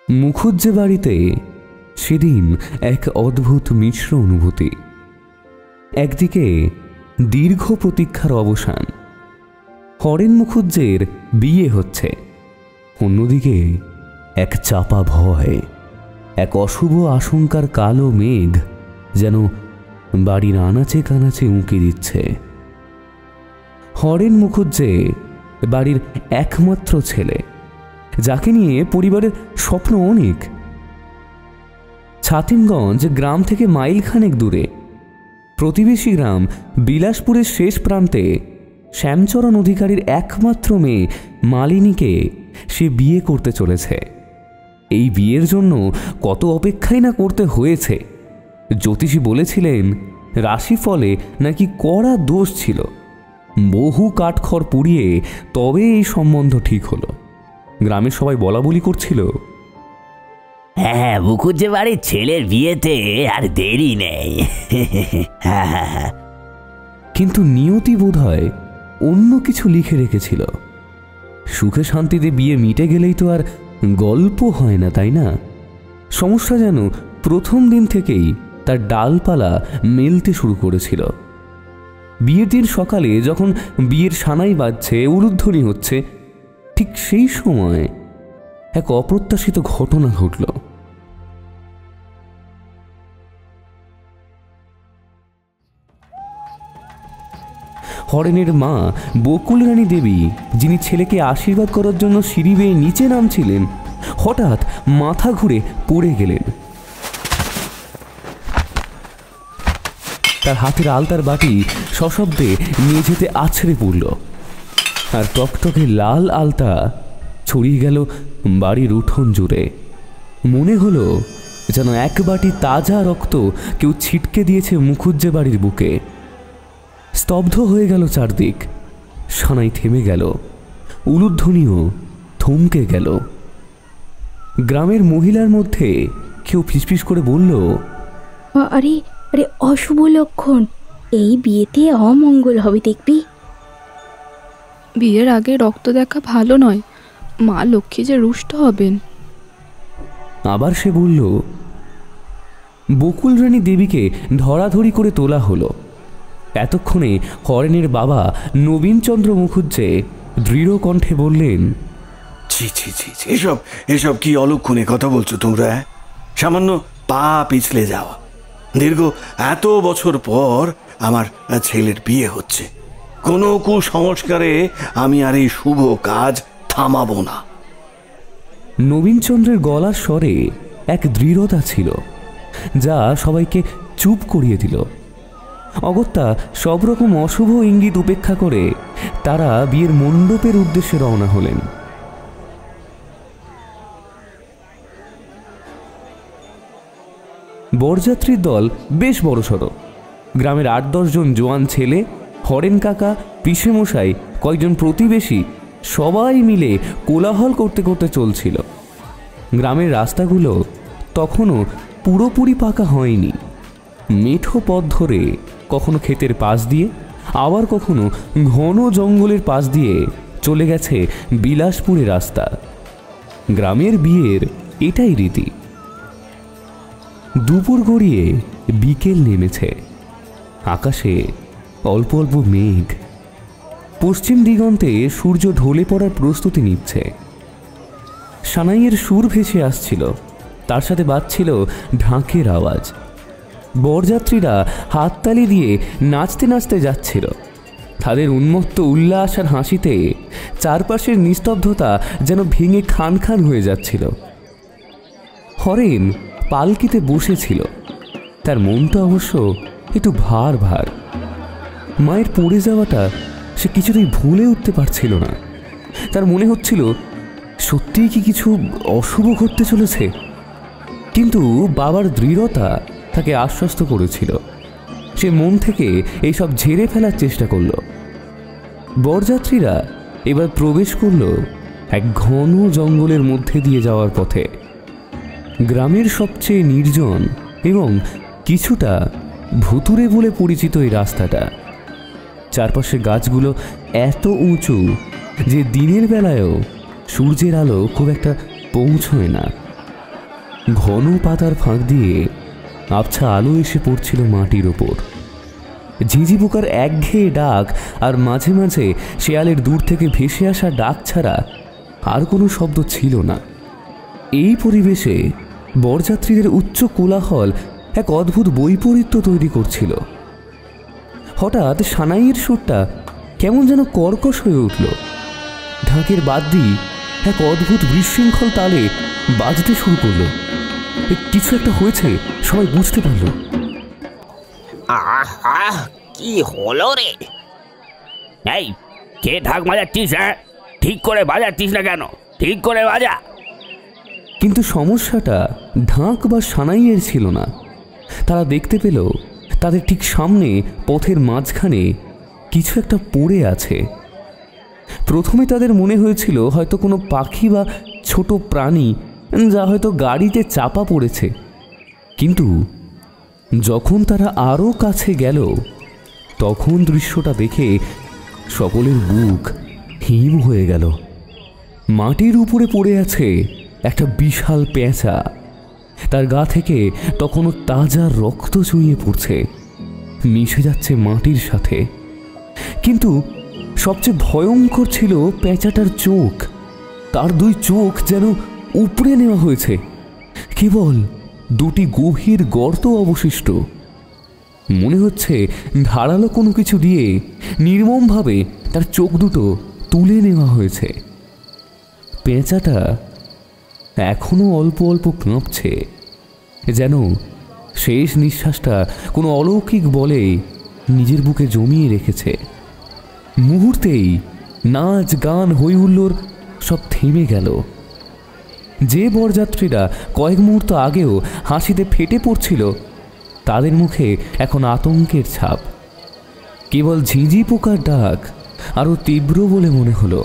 মুখুজ্জে বাড়িতে সেদিন এক অদ্ভুত মিশ্র অনুভূতি। একদিকে দীর্ঘ প্রতীক্ষার অবসান, হরেন মুখুজ্জের বিয়ে হচ্ছে, অন্যদিকে এক চাপা ভয়, এক অশুভ আশঙ্কার কালো মেঘ যেন বাড়ির আনাচে কানাচে উঁকি দিচ্ছে। হরেন মুখুজ্জে বাড়ির একমাত্র ছেলে, যাকে নিয়ে পরিবারের স্বপ্ন অনেক। ছাতিমগঞ্জ গ্রাম থেকে মাইলখানেক দূরে প্রতিবেশী গ্রাম বিলাসপুরের শেষ প্রান্তে শ্যামচরণ অধিকারীর একমাত্র মেয়ে মালিনীকে সে বিয়ে করতে চলেছে। এই বিয়ের জন্য কত অপেক্ষাই না করতে হয়েছে। জ্যোতিষী বলেছিলেন রাশিফলে নাকি কড়া দোষ ছিল, বহু কাঠখড় পুড়িয়ে তবে এই সম্বন্ধ ঠিক হলো। গ্রামের সবাই বলা বলি করছিল, হ্যাঁ, মুখুজ্জে বাড়ির ছেলের বিয়েতে আর দেরি নেই। কিন্তু নিয়তি বোধহয় অন্য কিছু লিখে রেখেছিল। সুখে শান্তিতে বিয়ে মিটে গেলেই তো আর গল্প হয় না, তাই না? সমস্যা যেন প্রথম দিন থেকেই তার ডালপালা মেলতে শুরু করেছিল। বিয়ের দিন সকালে যখন বিয়ের সানাই বাজছে, উলুধ্বনি হচ্ছে, ঠিক সেই সময় এক অপ্রত্যাশিত ঘটনা ঘটল। হরেনের মা বকুল রানী দেবী, যিনি ছেলেকে আশীর্বাদ করার জন্য সিঁড়ি বেয়ে নিচে নামছিলেন, হঠাৎ মাথা ঘুরে পড়ে গেলেন। তার হাতের আলতার বাটি সশব্দে মেঝেতে আছড়ে পড়ল, আর টকটকে লাল আলতা ছড়িয়ে গেল বাড়ির উঠোন জুড়ে। মনে হলো যেন এক বাটি তাজা রক্ত কেউ ছিটকে দিয়েছে মুখুজ্জে বাড়ির বুকে। স্তব্ধ হয়ে গেল চারদিক, সানাই থেমে গেল, উলুধ্বনিও থমকে গেল। গ্রামের মহিলার মধ্যে কেউ ফিসফিস করে বলল, আরে আরে, অশুভ লক্ষণ, এই বিয়েতে অমঙ্গল হবে দেখবি। বিয়ের আগে রক্ত দেখা ভালো নয়, মা লক্ষ্মী যে রুষ্ট হবেন। আবার সে বলল। বকুল রানী দেবীকে ধরাধরি করে তোলা হলো। এতক্ষণে হরেনের বাবা নবীনচন্দ্র মুখুজ্জে দৃঢ় কণ্ঠে বললেন, ছি ছি ছি, এসব এসব কি অলক্ষণে কথা বলছো তোমরা? সামান্য পা পিছলে যাওয়া, দীর্ঘ এত বছর পর আমার ছেলের বিয়ে হচ্ছে, কোনো কুসংস্কারে আমি আর এই শুভ কাজ থামাবো না। নবীনচন্দ্রের গলার স্বরে এক দৃঢ়তা ছিল, যা সবাইকে চুপ করিয়ে দিল। অগত্যা সব রকম অশুভ ইঙ্গিত উপেক্ষা করে তারা বিয়ের মণ্ডপের উদ্দেশ্যে রওনা হলেন। বরযাত্রীর দল বেশ বড়সড়। গ্রামের ৮-১০ জন জোয়ান ছেলে, হরেন কাকা, পিসেমশাই, কয়েকজন প্রতিবেশী, সবাই মিলে কোলাহল করতে করতে চলছিল। গ্রামের রাস্তাগুলো তখনও পুরোপুরি পাকা হয়নি। মেঠো পথ ধরে কখনো ক্ষেতের পাশ দিয়ে, আবার কখনো ঘন জঙ্গলের পাশ দিয়ে চলে গেছে বিলাসপুরের রাস্তা। গ্রামের বিয়ের এটাই রীতি। দুপুর গড়িয়ে বিকেল নেমেছে, আকাশে অল্প অল্প মেঘ। পশ্চিম দিগন্তে সূর্য ঢলে পড়ার প্রস্তুতি নিচ্ছে। সানাইয়ের সুর ভেসে আসছিল, তার সাথে বাজছিল ঢাকের আওয়াজ। বরযাত্রীরা হাততালি দিয়ে নাচতে নাচতে যাচ্ছিল। তাদের উন্মত্ত উল্লাস আর হাসিতে চারপাশের নিস্তব্ধতা যেন ভেঙে খান খান হয়ে যাচ্ছিল। হরেন পালকিতে বসেছিল, তার মনটা অবশ্য একটু ভার ভার। মায়ের পড়ে যাওয়াটা সে কিছুতেই ভুলে উঠতে পারছিল না। তার মনে হচ্ছিল সত্যিই কি কিছু অশুভ ঘটতে চলেছে, কিন্তু বাবার দৃঢ়তা তাকে আশ্বস্ত করেছিল। সে মন থেকে এইসব ঝেড়ে ফেলার চেষ্টা করল। বরযাত্রীরা এবার প্রবেশ করল এক ঘন জঙ্গলের মধ্যে দিয়ে যাওয়ার পথে। গ্রামের সবচেয়ে নির্জন এবং কিছুটা ভুতুরে বলে পরিচিত এই রাস্তাটা। চারপাশে গাছগুলো এত উঁচু যে দিনের বেলায়ও সূর্যের আলো খুব একটা পৌঁছয় না। ঘন পাতার ফাঁক দিয়ে আবছা আলো এসে পড়ছিল মাটির ওপর। ঝিঁঝি পোকার একঘেয়ে ডাক আর মাঝে মাঝে শেয়ালের দূর থেকে ভেসে আসা ডাক ছাড়া আর কোনো শব্দ ছিল না। এই পরিবেশে বরযাত্রীদের উচ্চ কোলাহল এক অদ্ভুত বৈপরীত্য তৈরি করছিল। হঠাৎ সানাইয়ের সুরটা কেমন যেন কর্কশ হয়ে উঠল। ঢাকের বাদ্যি এক অদ্ভুত বিশৃঙ্খল তালে বাজতে শুরু করলো। কিছু একটা হয়েছে, সবাই বুঝতে পারল। আহা, কি হলো রে? এই, কে ঢাক বাজাচ্ছিস? হ্যাঁ, ঠিক করে বাজাচ্ছিস না কেন? ঠিক করে বাজা। কিন্তু সমস্যাটা ঢাক বা সানাইয়ের ছিল না। তারা দেখতে পেল তাদের ঠিক সামনে পথের মাঝখানে কিছু একটা পড়ে আছে। প্রথমে তাদের মনে হয়েছিল হয়তো কোনো পাখি বা ছোট প্রাণী, যা হয়তো গাড়িতে চাপা পড়েছে। কিন্তু যখন তারা আরও কাছে গেল তখন দৃশ্যটা দেখে সকলের বুক হিম হয়ে গেল। মাটির উপরে পড়ে আছে একটা বিশাল পেঁচা। তার গা থেকে তখনও তাজা রক্ত চুইয়ে পড়ছে, মিশে যাচ্ছে মাটির সাথে। কিন্তু সবচেয়ে ভয়ঙ্কর ছিল পেঁচাটার চোখ। তার দুই চোখ যেন উপড়ে নেওয়া হয়েছে, কেবল দুটি গভীর গর্ত অবশিষ্ট। মনে হচ্ছে ধারালো কোনো কিছু দিয়ে নির্মমভাবে তার চোখ দুটো তুলে নেওয়া হয়েছে। পেঁচাটা এখনো অল্প অল্প কাঁপছে, যেন শেষ নিঃশ্বাসটা কোনো অলৌকিক বলে নিজের বুকে জমিয়ে রেখেছে। মুহূর্তেই নাচ গান হই হুল্লোড় সব থেমে গেল। যে বরযাত্রীরা কয়েক মুহূর্ত আগেও হাসিতে ফেটে পড়ছিল তাদের মুখে এখন আতঙ্কের ছাপ। কেবল ঝিঁঝি পোকার ডাক আরও তীব্র বলে মনে হলো।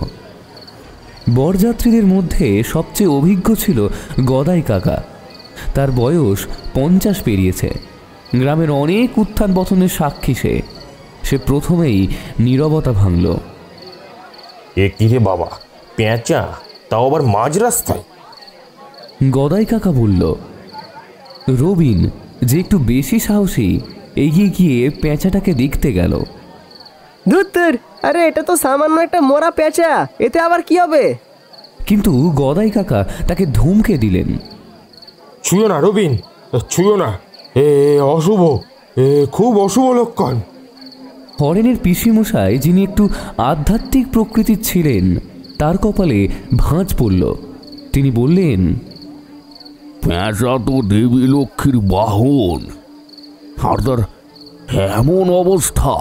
বরযাত্রীদের মধ্যে সবচেয়ে অভিজ্ঞ ছিল গদাই কাকা। তার বয়স 50 পেরিয়েছে। গ্রামের অনেক উত্থান পতনের সাক্ষী সে প্রথমেই নীরবতা ভাঙল। এ কি রে বাবা, পেঁচা, তাও আবার মাঝ রাস্তায়? গদাই কাকা বলল। রবিন, যে একটু বেশি সাহসী, এগিয়ে গিয়ে পেঁচাটাকে দেখতে গেল। ধুত্তর, আরে এটা তো সামান্য একটা মরা পেঁচা, এতে আবার কি হবে? কিন্তু গদাই কাকা তাকে ধমকে দিলেন। ছুঁয়ো না রবিন, ছুঁয়ো না, এ অশুভ, এ খুব অশুভ লক্ষণ। হরেনের পিসিমশাই, যিনি একটু আধ্যাত্মিক প্রকৃতির ছিলেন, তার কপালে ভাঁজ পড়ল। তিনি বললেন, পেঁচা তো দেবী লক্ষ্মীর বাহন, আর তার এমন অবস্থা,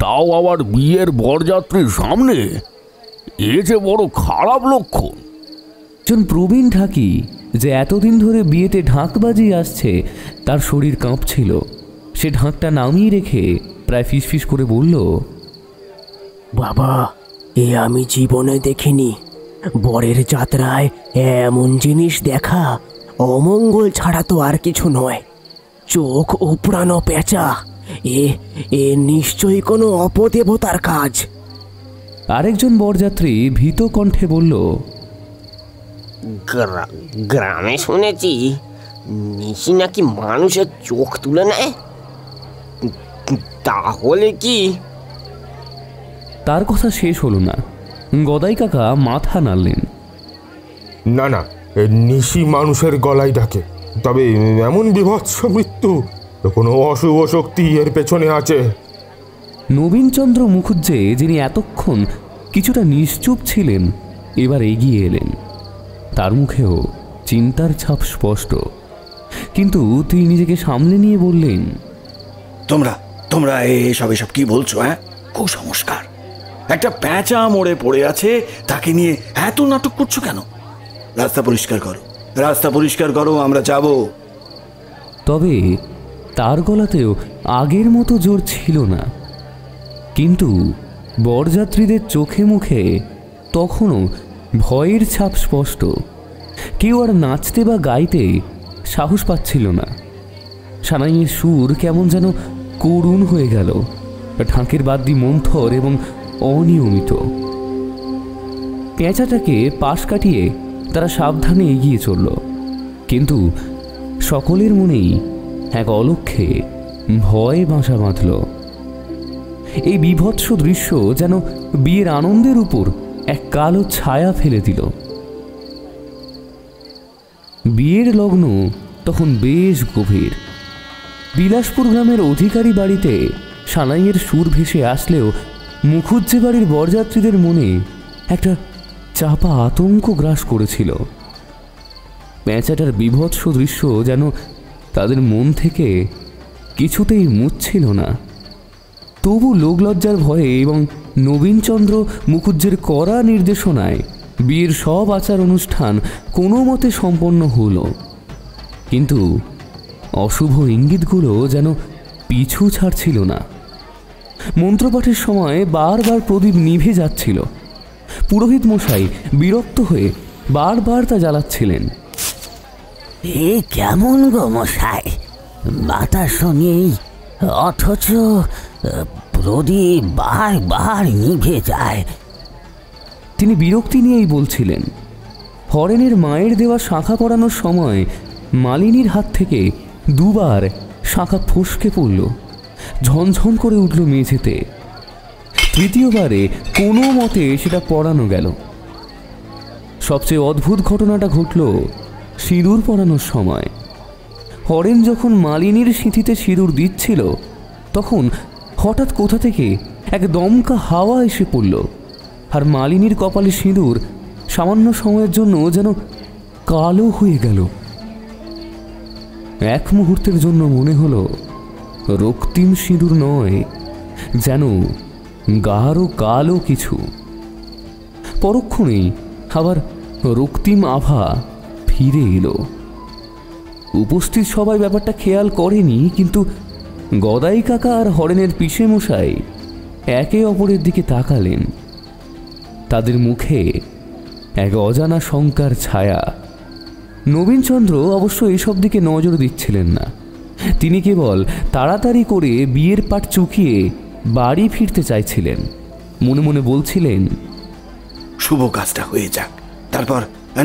দাও আবার বিয়ের বরযাত্রীর সামনে, এ যে বড় খারাপ লক্ষণ। একজন প্রবীণ ঢাকি, যে এতদিন ধরে বিয়েতে ঢাক বাজিয়ে আসছে, তার শরীর কাঁপছিল। সে ঢাকটা নামিয়ে রেখে প্রায় ফিসফিস করে বলল, বাবা, এ আমি জীবনে দেখিনি। বরের যাত্রায় এমন জিনিস দেখা অমঙ্গল ছাড়া তো আর কিছু নয়। চোখ উপড়ানো পেঁচা, এ নিশ্চয়ই কোনো অপদেবতার কাজ। আরেকজন বরযাত্রী ভীত কণ্ঠে বলল, গ্রামে শুনেছি নিশি নাকি মানুষের চোখ তুলে নেয়, তাহলে কি? তার কথা শেষ হলো না। গদাই কাকা মাথা নাড়লেন। না না, নিশি মানুষের গলায় ডাকে, তবে এমন বিভৎস মৃত্যু, কোনো অশুভ শক্তি এর পেছনে আছে। নবীনচন্দ্র মুখুজ্জে, যিনি এতক্ষণ কিছুটা নিশ্চুপ ছিলেন, এবার এগিয়ে এলেন। তার মুখেও চিন্তার ছাপ স্পষ্ট, কিন্তু তিনি নিজেকে সামলে নিয়ে বললেন, তোমরা তোমরা এসব কি বলছো? কুসংস্কার। একটা পেঁচা মরে পড়ে আছে, তাকে নিয়ে এত নাটক করছো কেন? রাস্তা পরিষ্কার করো, রাস্তা পরিষ্কার করো, আমরা যাব। তবে তার গলাতেও আগের মতো জোর ছিল না। কিন্তু বরযাত্রীদের চোখে মুখে তখনও ভয়ের ছাপ স্পষ্ট। কেউ আর নাচতে বা গাইতে সাহস পাচ্ছিল না। সানাইয়ের সুর কেমন যেন করুণ হয়ে গেল। ঢাকের বাদ্যি মন্থর এবং অনিয়মিত। পেঁচাটাকে পাশ কাটিয়ে তারা সাবধানে এগিয়ে চলল। কিন্তু সকলের মনেই এক অলক্ষ্যে ভয় বাসা বাঁধল। এই বীভৎস দৃশ্য যেন বিয়ের আনন্দের উপর এক কালো ছায়া ফেলে দিল। বিয়ের লগ্ন তখন বেশ গভীর। বিলাসপুর গ্রামের অধিকারী বাড়িতে সানাইয়ের সুর ভেসে আসলেও মুখুজ্জে বাড়ির বরযাত্রীদের মনে একটা চাপা আতঙ্ক গ্রাস করেছিল। প্যাঁচাটার বীভৎস দৃশ্য যেন তাদের মন থেকে কিছুতেই মুছছিল না। তবু লোকলজ্জার ভয়ে এবং নবীনচন্দ্র মুখুজ্জের কড়া নির্দেশনায় বিয়ের সব আচার অনুষ্ঠান কোনো মতে সম্পন্ন হল। কিন্তু অশুভ ইঙ্গিতগুলো যেন পিছু ছাড়ছিল না। মন্ত্রপাঠের সময় বারবার প্রদীপ নিভে যাচ্ছিল। পুরোহিত মশাই বিরক্ত হয়ে বারবার তা জ্বালাচ্ছিলেন। এ কেমন গো মশাই, বাতাস নেই অথচ প্রদীপ বারবার নিভে যায়। তিনি বিরক্তি নিয়েই বলছিলেন। হরেনের মায়ের দেওয়া শাঁখা পরানোর সময় মালিনীর হাত থেকে দুবার শাঁখা ফসকে পড়ল, ঝনঝন করে উঠল মেঝেতে। তৃতীয়বারে কোনো মতে সেটা পরানো গেল। সবচেয়ে অদ্ভুত ঘটনাটা ঘটল সিঁদুর পরানোর সময়। হরেন যখন মালিনীর সিঁথিতে সিঁদুর দিচ্ছিল তখন হঠাৎ কোথা থেকে এক দমকা হাওয়া এসে পড়ল, আর মালিনীর কপালে সিঁদুর সামান্য সময়ের জন্য যেন কালো হয়ে গেল। এক মুহূর্তের জন্য মনে হলো রক্তিম সিঁদুর নয়, যেন গাঢ় কালো কিছু। পরক্ষণেই আবার রক্তিম আভা ফিরে এলো। উপস্থিত সবাই ব্যাপারটা খেয়াল করেনি, কিন্তু গদাই কাকা আর হরেনের পিসে মশাই একে অপরের দিকে তাকালেন। তাদের মুখে এক অজানা শঙ্কার ছায়া। নবীনচন্দ্র অবশ্য এসব দিকে নজর দিচ্ছিলেন না। তিনি কেবল তাড়াতাড়ি করে বিয়ের পাট চুকিয়ে বাড়ি ফিরতে চাইছিলেন। মনে মনে বলছিলেন, শুভ কাজটা হয়ে যাক, তারপর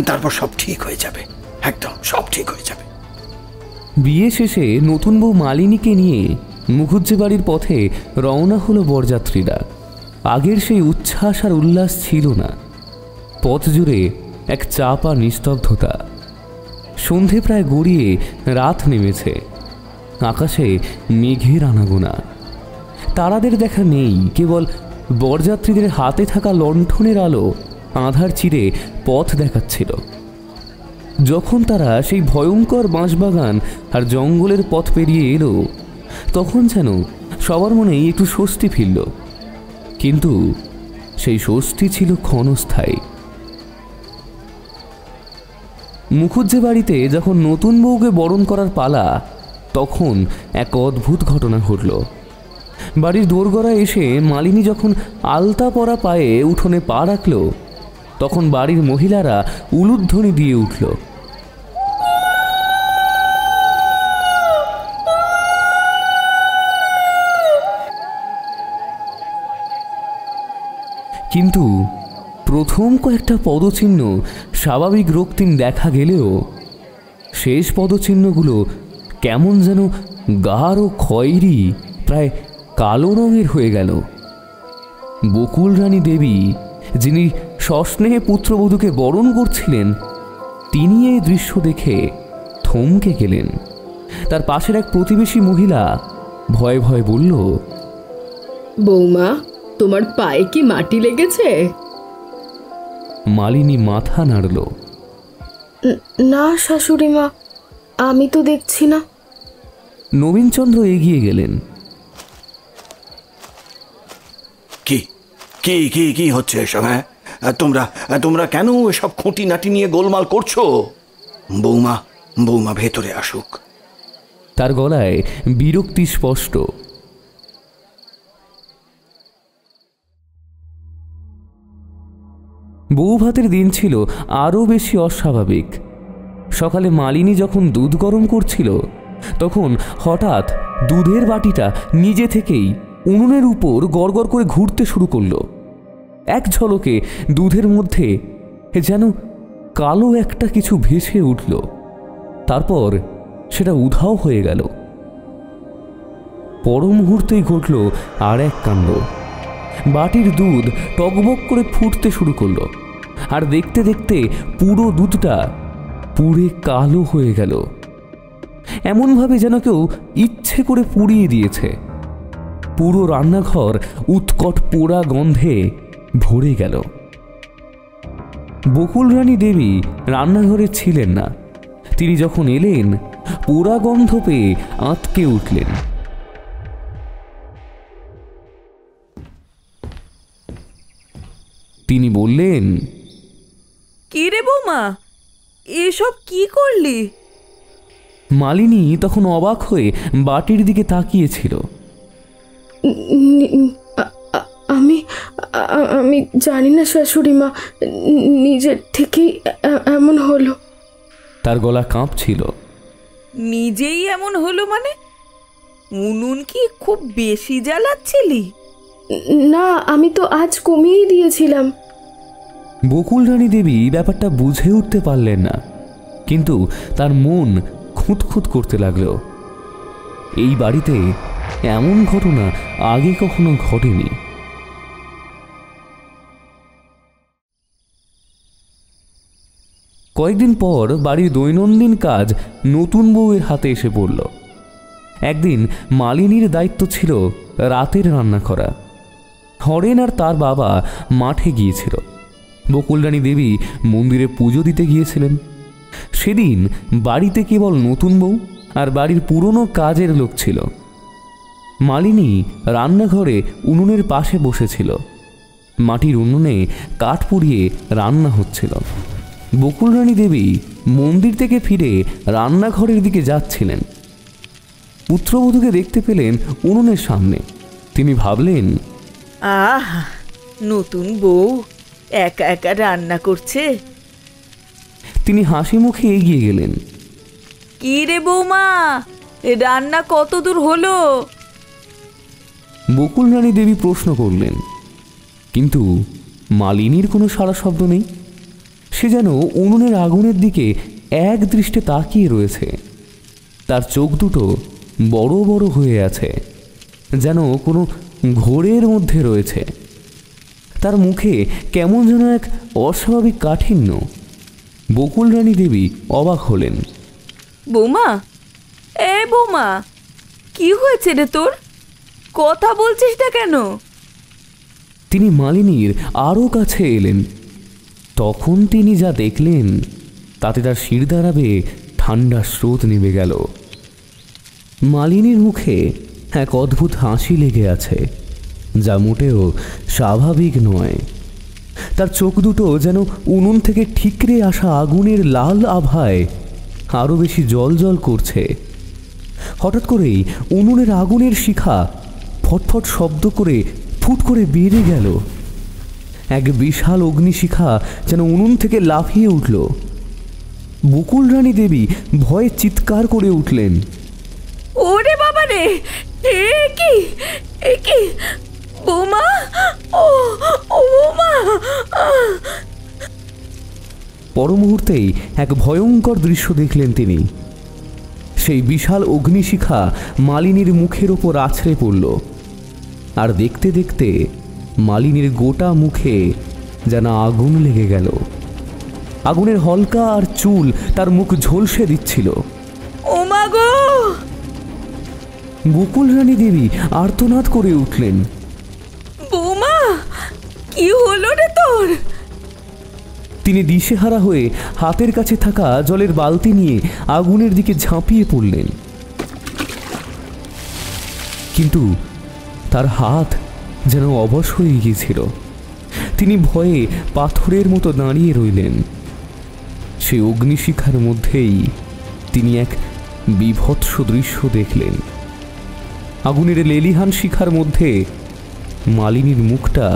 তারপর সব ঠিক হয়ে যাবে, একদম সব ঠিক হয়ে যাবে। বিয়ে শেষে নতুন বউ মালিনীকে নিয়ে মুখুজ্জে বাড়ির পথে রওনা হলো বরযাত্রীরা। আগের সেই উচ্ছ্বাস আর উল্লাস ছিল না। পথ জুড়ে এক চাপা নিস্তব্ধতা। সন্ধে প্রায় গড়িয়ে রাত নেমেছে। আকাশে মেঘের আনাগোনা। তারাদের দেখা নেই, কেবল বরযাত্রীদের হাতে থাকা লণ্ঠনের আলো আঁধার চিরে পথ দেখাচ্ছিল। যখন তারা সেই ভয়ঙ্কর বাঁশবাগান আর জঙ্গলের পথ পেরিয়ে এলো তখন যেন সবার মনেই একটু স্বস্তি ফিরল। কিন্তু সেই স্বস্তি ছিল ক্ষণস্থায়ী। মুখুজ্জে বাড়িতে যখন নতুন বউকে বরণ করার পালা, তখন এক অদ্ভুত ঘটনা ঘটল। বাড়ির দোরগড়ায় এসে মালিনী যখন আলতা পরা পায়ে উঠোনে পা রাখল তখন বাড়ির মহিলারা উলুধ্বনি দিয়ে উঠল। কিন্তু প্রথম কয়েকটা পদচিহ্ন স্বাভাবিক রক্তিম দেখা গেলেও শেষ পদচিহ্নগুলো কেমন যেন গাঢ় খয়েরি, প্রায় কালো রঙের হয়ে গেল। বকুল রানী দেবী, যিনি সস্নেহে পুত্রবধূকে বরণ করছিলেন, তিনি এই দৃশ্য দেখে থমকে গেলেন। তার পাশের এক প্রতিবেশী মহিলা ভয়ে ভয়ে বলল, বৌমা, তোমার পায়ে কি মাটি লেগেছে? মালিনী মাথা নাড়ল। না শাশুড়ি মা, আমি তো দেখছি না। নবীনচন্দ্র এগিয়ে গেলেন। কি কি কি কি হচ্ছে এসব? হ্যাঁ, তোমরা তোমরা কেন এসব খুঁটি নাটি নিয়ে গোলমাল করছো? বৌমা বৌমা ভেতরে আসুক। তার গলায় বিরক্তি স্পষ্ট। বউ ভাতের দিন ছিল আরও বেশি অস্বাভাবিক। সকালে মালিনী যখন দুধ গরম করছিল তখন হঠাৎ দুধের বাটিটা নিজে থেকেই উনুনের উপর গড়গড় করে ঘুরতে শুরু করলো। এক ঝলকে দুধের মধ্যে যেন কালো একটা কিছু ভেসে উঠল। তারপর সেটা উধাও হয়ে গেল। পর মুহূর্তেই ঘটল আর এক কাণ্ড। বাটির দুধ টকবক করে ফুটতে শুরু করলো, আর দেখতে দেখতে পুরো দুধটা পুড়ে কালো হয়ে গেল, এমনভাবে যেন কেউ ইচ্ছে করে পুড়িয়ে দিয়েছে। পুরো রান্নাঘর উৎকট পোড়া গন্ধে ভরে গেল। বকুল রানী দেবী রান্নাঘরে ছিলেন না। তিনি যখন এলেন, পোড়া গন্ধ পেয়ে আঁতকে উঠলেন। তিনি বললেন, কি রে বৌমা, এসব কি করলি? মালিনী তখন অবাক হয়ে বাটির দিকে তাকিয়েছিল। আমি আমি জানি না শাশুড়ি মা, নিজের থেকেই এমন হলো। তার গলা কাঁপছিল। নিজেই এমন হলো মানে? উনুন কি খুব বেশি জ্বালাচ্ছিলি? না, আমি তো আজ কমিয়েই দিয়েছিলাম। বকুল রানী দেবী ব্যাপারটা বুঝে উঠতে পারলেন না, কিন্তু তার মন খুঁতখুত করতে লাগলো। এই বাড়িতে এমন ঘটনা আগে কখনো ঘটেনি। কয়েকদিন পর বাড়ির দৈনন্দিন কাজ নতুন বউয়ের হাতে এসে পড়ল। একদিন মালিনীর দায়িত্ব ছিল রাতের রান্না করা। হরেন আর তার বাবা মাঠে গিয়েছিল। বকুল রানী দেবী মন্দিরে পুজো দিতে গিয়েছিলেন। সেদিন বাড়িতে কেবল নতুন বউ আর বাড়ির পুরনো কাজের লোক ছিল। মালিনী রান্নাঘরে উনুনের পাশে বসেছিল। মাটির উনুনে কাঠ পুড়িয়ে রান্না হচ্ছিল। বকুল রানী দেবী মন্দির থেকে ফিরে রান্নাঘরের দিকে যাচ্ছিলেন। পুত্রবধূকে দেখতে পেলেন উনুনের সামনে। তিনি ভাবলেন, আহ, নতুন বউ একা একা রান্না করছে। তিনি হাসি মুখে এগিয়ে গেলেন। কি রে বৌমা, রান্না কত দূর হলো? বকুল রানী দেবী প্রশ্ন করলেন, কিন্তু মালিনীর কোনো সাড়া শব্দ নেই। সে যেন উনুনের আগুনের দিকে এক দৃষ্টে তাকিয়ে রয়েছে। তার চোখ দুটো বড় বড় হয়ে আছে, যেন কোনো ঘোরের মধ্যে রয়েছে। তার মুখে কেমন যেন এক অস্বাভাবিক কাঠিন্য। বকুল রানী দেবী অবাক হলেন। বৌমা, এ বৌমা, কি হয়েছে রে তোর? কথা বলছিস না কেন? তিনি মালিনীর আরও কাছে এলেন। তখন তিনি যা দেখলেন তাতে তার শিরদাঁড়া বেয়ে ঠান্ডা স্রোত নেমে গেল। মালিনীর মুখে এক অদ্ভুত হাসি লেগে আছে, যা মোটেও স্বাভাবিক নয়। তার চোখ দুটো যেন উনুন থেকে ঠিকরে আসা আগুনের লাল আভায় আরও বেশি জ্বলজ্বল করছে। হঠাৎ করেই উনুনের আগুনের শিখা ফটফট শব্দ করে ফুট করে বেড়ে গেল। এক বিশাল অগ্নিশিখা যেন উনুন থেকে লাফিয়ে উঠল। বকুল রানী দেবী ভয়ে চিৎকার করে উঠলেন, ওরে বাবা রে, এ কি বৌমা, ও বৌমা! পর মুহূর্তেই এক ভয়ঙ্কর দৃশ্য দেখলেন তিনি। সেই বিশাল অগ্নিশিখা মালিনীর মুখের ওপর আছড়ে পড়ল, আর দেখতে দেখতে মালিনীর গোটা মুখে যেন আগুন লেগে গেল। আগুনের হলকা আর চুল তার মুখ ঝলসে দিচ্ছিল। ও মা গো! বকুল রানী দেবী আর্তনাদ করে উঠলেন, বৌমা, কি হলো রে তোর? তিনি দিশেহারা হয়ে হাতের কাছে থাকা জলের বালতি নিয়ে আগুনের দিকে ঝাঁপিয়ে পড়লেন, কিন্তু তার হাত যেন অবশ হয়ে গিয়েছিল। তিনি ভয়ে পাথরের মতো দাঁড়িয়ে রইলেন। সেই অগ্নিশিখার মধ্যেই তিনি এক বিভৎস দৃশ্য দেখলেন। আগুনের লেলিহান শিখার মধ্যে মালিনীর মুখটা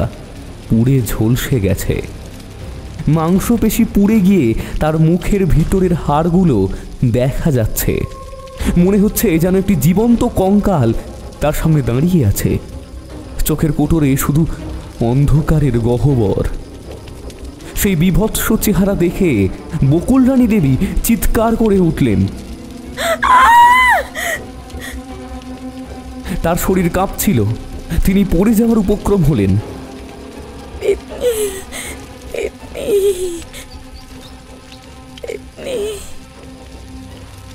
পুড়ে ঝলসে গেছে। মাংসপেশি পুড়ে গিয়ে তার মুখের ভিতরের হাড়গুলো দেখা যাচ্ছে। মনে হচ্ছে যেন একটি জীবন্ত কঙ্কাল তার সামনে দাঁড়িয়ে আছে। চোখের কোটরে শুধু অন্ধকারের গহ্বর। সে সেই বীভৎস চেহারা দেখে বকুল রানী দেবী চিৎকার করে উঠলেন। তার শরীর কাঁপছিল, তিনি পড়ে যাওয়ার উপক্রম হলেন।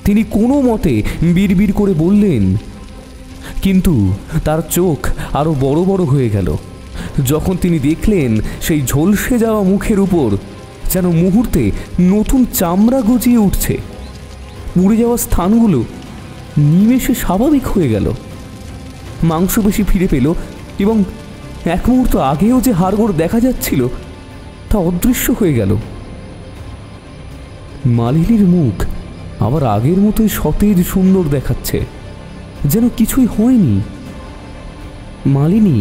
তিনি কোনো মতে বিড়বিড় করে বললেন, কিন্তু তার চোখ আরো বড় বড় হয়ে গেল যখন তিনি দেখলেন সেই ঝলসে যাওয়া মুখের উপর যেন মুহূর্তে নতুন চামড়া গজিয়ে উঠছে। পুড়ে যাওয়া স্থানগুলো নিমেষে স্বাভাবিক হয়ে গেল, মাংসপেশি ফিরে পেল এবং এক মুহূর্ত আগেও যে হাড়গোড় দেখা যাচ্ছিল তা অদৃশ্য হয়ে গেল। মালিনীর মুখ আবার আগের মতোই সতেজ সুন্দর দেখাচ্ছে, যেন কিছুই হয়নি। মালিনী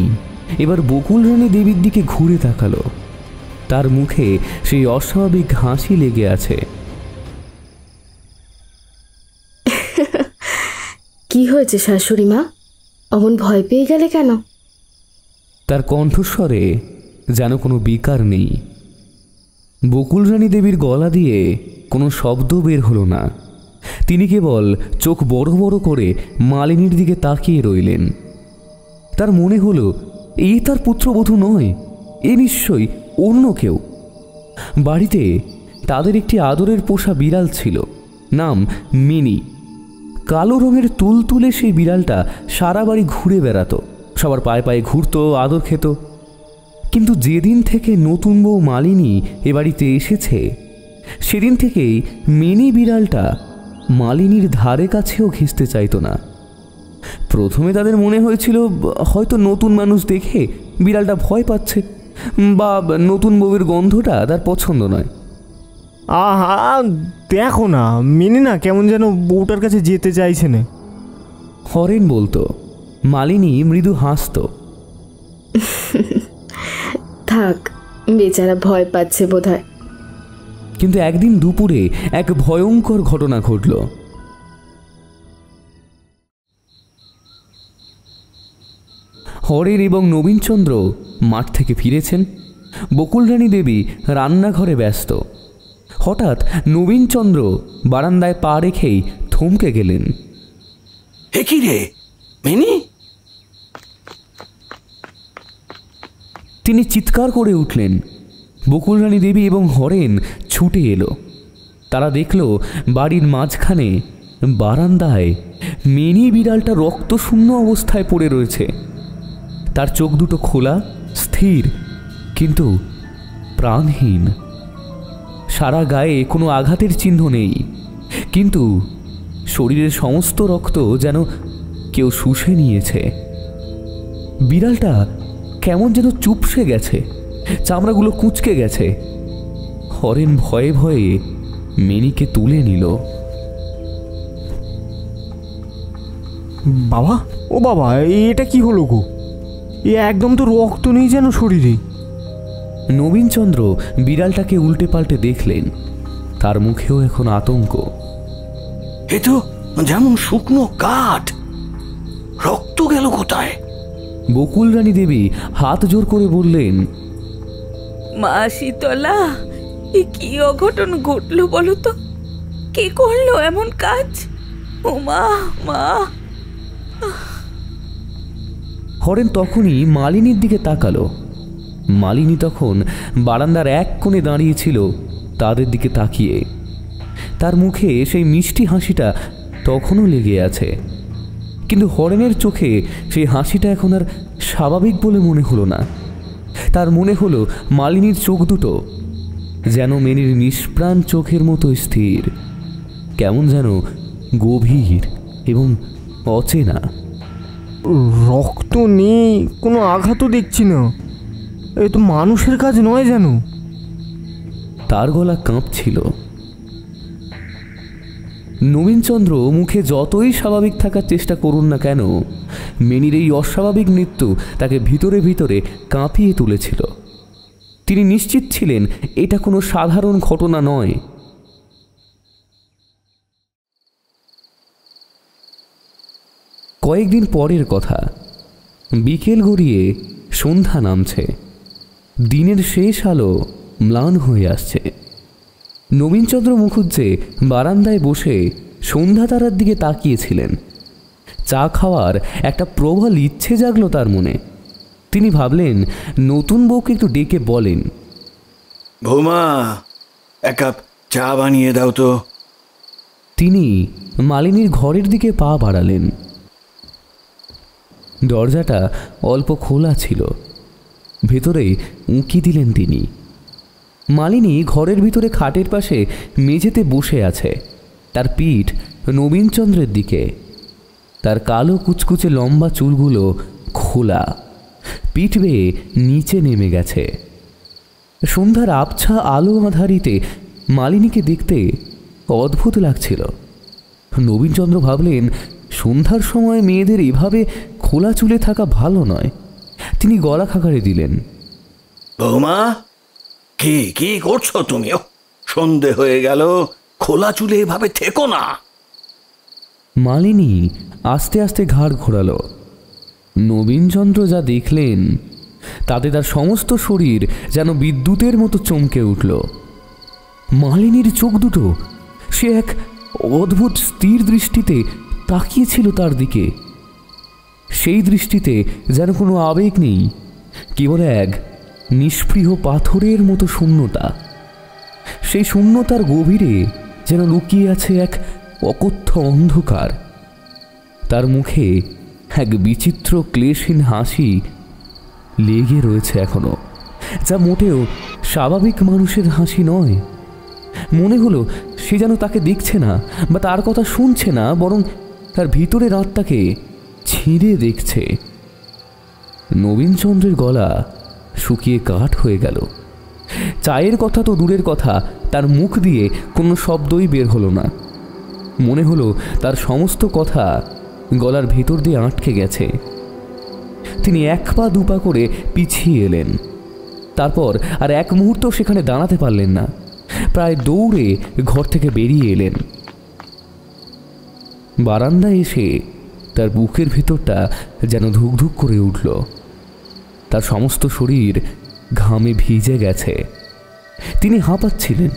এবার বকুল রানী দেবীর দিকে ঘুরে তাকালো, তার মুখে সেই অস্বাভাবিক হাসি লেগে আছে। কি হয়েছে শাশুড়ি মা, অমন ভয় পেয়ে গেলে কেন? তার কণ্ঠস্বরে যেন কোনো বিকার নেই। বকুল রানী দেবীর গলা দিয়ে কোনো শব্দ বের হলো না, তিনি কেবল চোখ বড় বড় করে মালিনীর দিকে তাকিয়ে রইলেন। তার মনে হলো এই তার পুত্রবধূ নয়, এ নিশ্চয়ই অন্য কেউ। বাড়িতে তাদের একটি আদরের পোষা বিড়াল ছিল, নাম মিনি। কালো রঙের তুলতুলে সেই বিড়ালটা সারা বাড়ি ঘুরে বেড়াতো, সবার পায়ে পায়ে ঘুরতো, আদর খেত। কিন্তু যেদিন থেকে নতুন বউ মালিনী এ বাড়িতে এসেছে সেদিন থেকেই মিনি বিড়ালটা মালিনীর ধারে কাছেও ঘেঁষতে চাইতো না। প্রথমে তাদের মনে হয়েছিল হয়তো নতুন মানুষ দেখে বিড়ালটা ভয় পাচ্ছে, বা নতুন বউয়ের গন্ধটা তার পছন্দ নয়। আহা, দেখো না মিনি না কেমন যেন বউটার কাছে যেতে চাইছে না। হরেন বলতো, মালিনী মৃদু হাসত। থাক, বেচারা ভয় পাচ্ছে বোধহয়। কিন্তু একদিন দুপুরে এক ভয়ঙ্কর ঘটনা ঘটল। হরেন এবং নবীনচন্দ্র মাঠ থেকে ফিরেছেন, বকুল রানী দেবী রান্নাঘরে ব্যস্ত। হঠাৎ নবীনচন্দ্র বারান্দায় পা রেখেই থমকে গেলেন। এ কি রে মিনি? তিনি চিৎকার করে উঠলেন। বকুল রানী দেবী এবং হরেন ছুটে এলো। তারা দেখল বাড়ির মাঝখানে বারান্দায় মিনি বিড়ালটা রক্তশূন্য অবস্থায় পড়ে রয়েছে। তার চোখ দুটো খোলা, স্থির, কিন্তু প্রাণহীন। সারা গায়ে কোনো আঘাতের চিহ্ন নেই, কিন্তু শরীরের সমস্ত রক্ত যেন কেউ শুষে নিয়েছে। বিড়ালটা কেমন যেন চুপসে গেছে, চামড়াগুলো কুঁচকে গেছে। হরেন ভয়ে ভয়ে মিনিকে তুলে নিল। বাবা, ও বাবা, এটা কি হলো গো? এ একদম তো রক্ত নেই যেন শরীরে। নবীনচন্দ্র বিড়ালটাকে উল্টে পাল্টে দেখলেন, তার মুখেও এখন আতঙ্ক। এ তো যেমন শুকনো কাঠ, রক্ত গেল কোথায়? বকুল রানী দেবী হাত জোর করে বললেন, মা শীতলা, এ কি অঘটন ঘটলো বলো তো? কে করলো এমন কাজ? ও মা, মা! হরেন তখনই মালিনীর দিকে তাকালো। মালিনী তখন বারান্দার এক কোণে দাঁড়িয়েছিল তাদের দিকে তাকিয়ে। তার মুখে সেই মিষ্টি হাসিটা তখনও লেগে আছে, কিন্তু হরেনের চোখে সেই হাসিটা এখন আর স্বাভাবিক বলে মনে হলো না। তার মনে হলো মালিনীর চোখ দুটো যেন মেনির নিষ্প্রাণ চোখের মতো স্থির, কেমন যেন গভীর এবং অচেনা। রক্ত নেই, কোনো আঘাতও দেখছি না। এ তো মানুষের কাজ নয় যেন। তার গলা কাঁপছিল। নবীনচন্দ্র মুখে যতই স্বাভাবিক থাকার চেষ্টা করুন না কেন, মেনির এই অস্বাভাবিক মৃত্যু তাকে ভিতরে ভিতরে কাঁপিয়ে তুলেছিল। তিনি নিশ্চিত ছিলেন এটা কোনো সাধারণ ঘটনা নয়। কয়েকদিন পরের কথা। বিকেল গড়িয়ে সন্ধ্যা নামছে। দিনের শেষ আলো ম্লান হয়ে আসছে। নবীনচন্দ্র মুখুজ্জে বারান্দায় বসে সন্ধ্যা তারার দিকে তাকিয়েছিলেন। চা খাওয়ার একটা প্রবল ইচ্ছে জাগলো তার মনে। তিনি ভাবলেন নতুন বউকে একটু ডেকে বলেন, বৌমা, এক কাপ চা বানিয়ে দাও তো। তিনি মালিনীর ঘরের দিকে পা বাড়ালেন। দরজাটা অল্প খোলা ছিল, ভেতরে উঁকি দিলেন তিনি। মালিনী ঘরের ভিতরে খাটের পাশে মেঝেতে বসে আছে, তার পিঠ নবীনচন্দ্রের দিকে। তার কালো কুচকুচে লম্বা চুলগুলো খোলা, পিঠ বেয়ে নিচে নেমে গেছে। সন্ধ্যার আবছা আলো আধারিতে মালিনীকে দেখতে অদ্ভুত লাগছিল। নবীনচন্দ্র ভাবলেন সন্ধ্যার সময় মেয়েদের এভাবে খোলা চুলে থাকা ভালো নয়। তিনি গলা খাকারে দিলেন, বৌমা, কি কি করছো তুমি? সন্ধে হয়ে গেল, খোলা চুলে এভাবে থেকো না। মালিনী আস্তে আস্তে ঘাড় ঘোরালো। নবীনচন্দ্র যা দেখলেন তাতে তার সমস্ত শরীর যেন বিদ্যুতের মতো চমকে উঠল। মালিনীর চোখ দুটো সে এক অদ্ভুত স্থির দৃষ্টিতে তাকিয়েছিল তার দিকে। সেই দৃষ্টিতে যেন কোনো আবেগ নেই, কেবল এক নিষ্পৃহ পাথরের মতো শূন্যতা। সেই শূন্যতার গভীরে যেন লুকিয়ে আছে এক অকথ্য অন্ধকার। তার মুখে এক বিচিত্র ক্লেশহীন হাসি লেগে রয়েছে এখনো, যা মোটেও স্বাভাবিক মানুষের হাসি নয়। মনে হলো সে যেন তাকে দেখছে না বা তার কথা শুনছে না, বরং তার ভিতরের আত্মাকে ছিঁড়ে দেখছে। নবীনচন্দ্রের গলা শুকিয়ে কাঠ হয়ে গেল। চায়ের কথা তো দূরের কথা, তার মুখ দিয়ে কোনো শব্দই বের হলো না। মনে হলো তার সমস্ত কথা গলার ভেতর দিয়ে আটকে গেছে। তিনি এক পা দুপা করে পিছিয়ে এলেন। তারপর আর এক মুহূর্ত সেখানে দাঁড়াতে পারলেন না, প্রায় দৌড়ে ঘর থেকে বেরিয়ে এলেন। বারান্দায় এসে তার বুকের ভেতরটা যেন ধুকধুক করে উঠল। তার সমস্ত শরীর ঘামে ভিজে গেছে। তিনি হাঁপাচ্ছিলেন।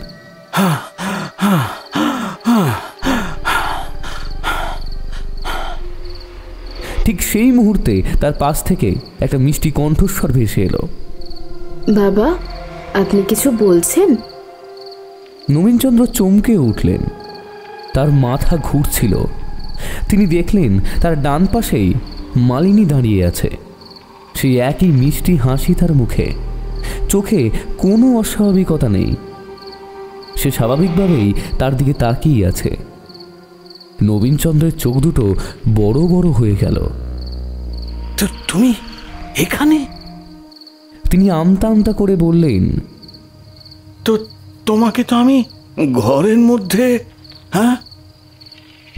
ঠিক সেই মুহূর্তে তার পাশ থেকে একটা মিষ্টি কণ্ঠস্বর ভেসে এলো, বাবা, আপনি কিছু বলছেন? নবীনচন্দ্র চমকে উঠলেন। তার মাথা ঘুরছিল। তিনি দেখলেন তার ডান পাশেই মালিনী দাঁড়িয়ে আছে। সেই একই মিষ্টি হাসি তার মুখে, চোখে কোনো অস্বাভাবিকতা নেই। সে স্বাভাবিকভাবেই তার দিকে তাকিয়ে আছে। নবীনচন্দ্রের চোখ দুটো বড় বড় হয়ে গেল। তুমি এখানে? তিনি আমতা আমতা করে বললেন, তো তোমাকে তো আমি ঘরের মধ্যে। হ্যাঁ?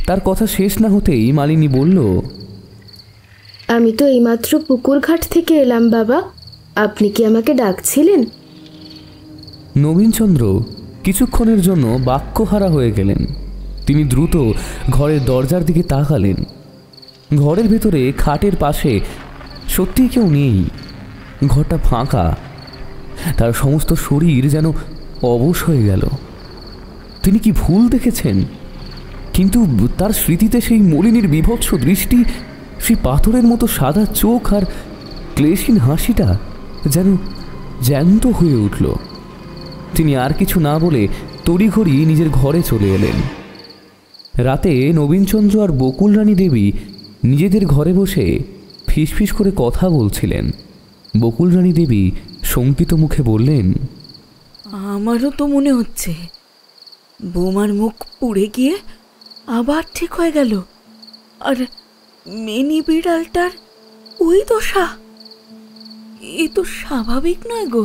তার কথা শেষ না হতেই মালিনী বলল, আমি তো এইমাত্র পুকুর ঘাট থেকে এলাম বাবা, আপনি কি আমাকে ডাকছিলেন? নবীনচন্দ্র কিছুক্ষণের জন্য বাক্যহারা হয়ে গেলেন। তিনি দ্রুত ঘরের দরজার দিকে তাকালেন। ঘরের ভেতরে খাটের পাশে সত্যি কেউ নেই। ঘরটা ফাঁকা। তার সমস্ত শরীর যেন অবশ হয়ে গেল। তিনি কি ভুল দেখেছেন? কিন্তু তার স্মৃতিতে সেই মলিনীর বিভৎস দৃষ্টি, সেই পাথরের মতো সাদা চোখ আর ক্লেশহীন হাসিটা যেন জ্যান্ত হয়ে উঠল। তিনি আর কিছু না বলে তড়িঘড়ি নিজের ঘরে চলে এলেন। রাতে নবীনচন্দ্র আর বকুল রানী দেবী নিজেদের ঘরে বসে ফিসফিস করে কথা বলছিলেন। বকুল রানী দেবী শঙ্কিত মুখে বললেন, আমারও তো মনে হচ্ছে বৌমার মুখ পুড়ে গিয়ে আবার ঠিক হয়ে গেল। আর মিনি বিড়ালটার ওই দশা, এ তো স্বাভাবিক নয় গো।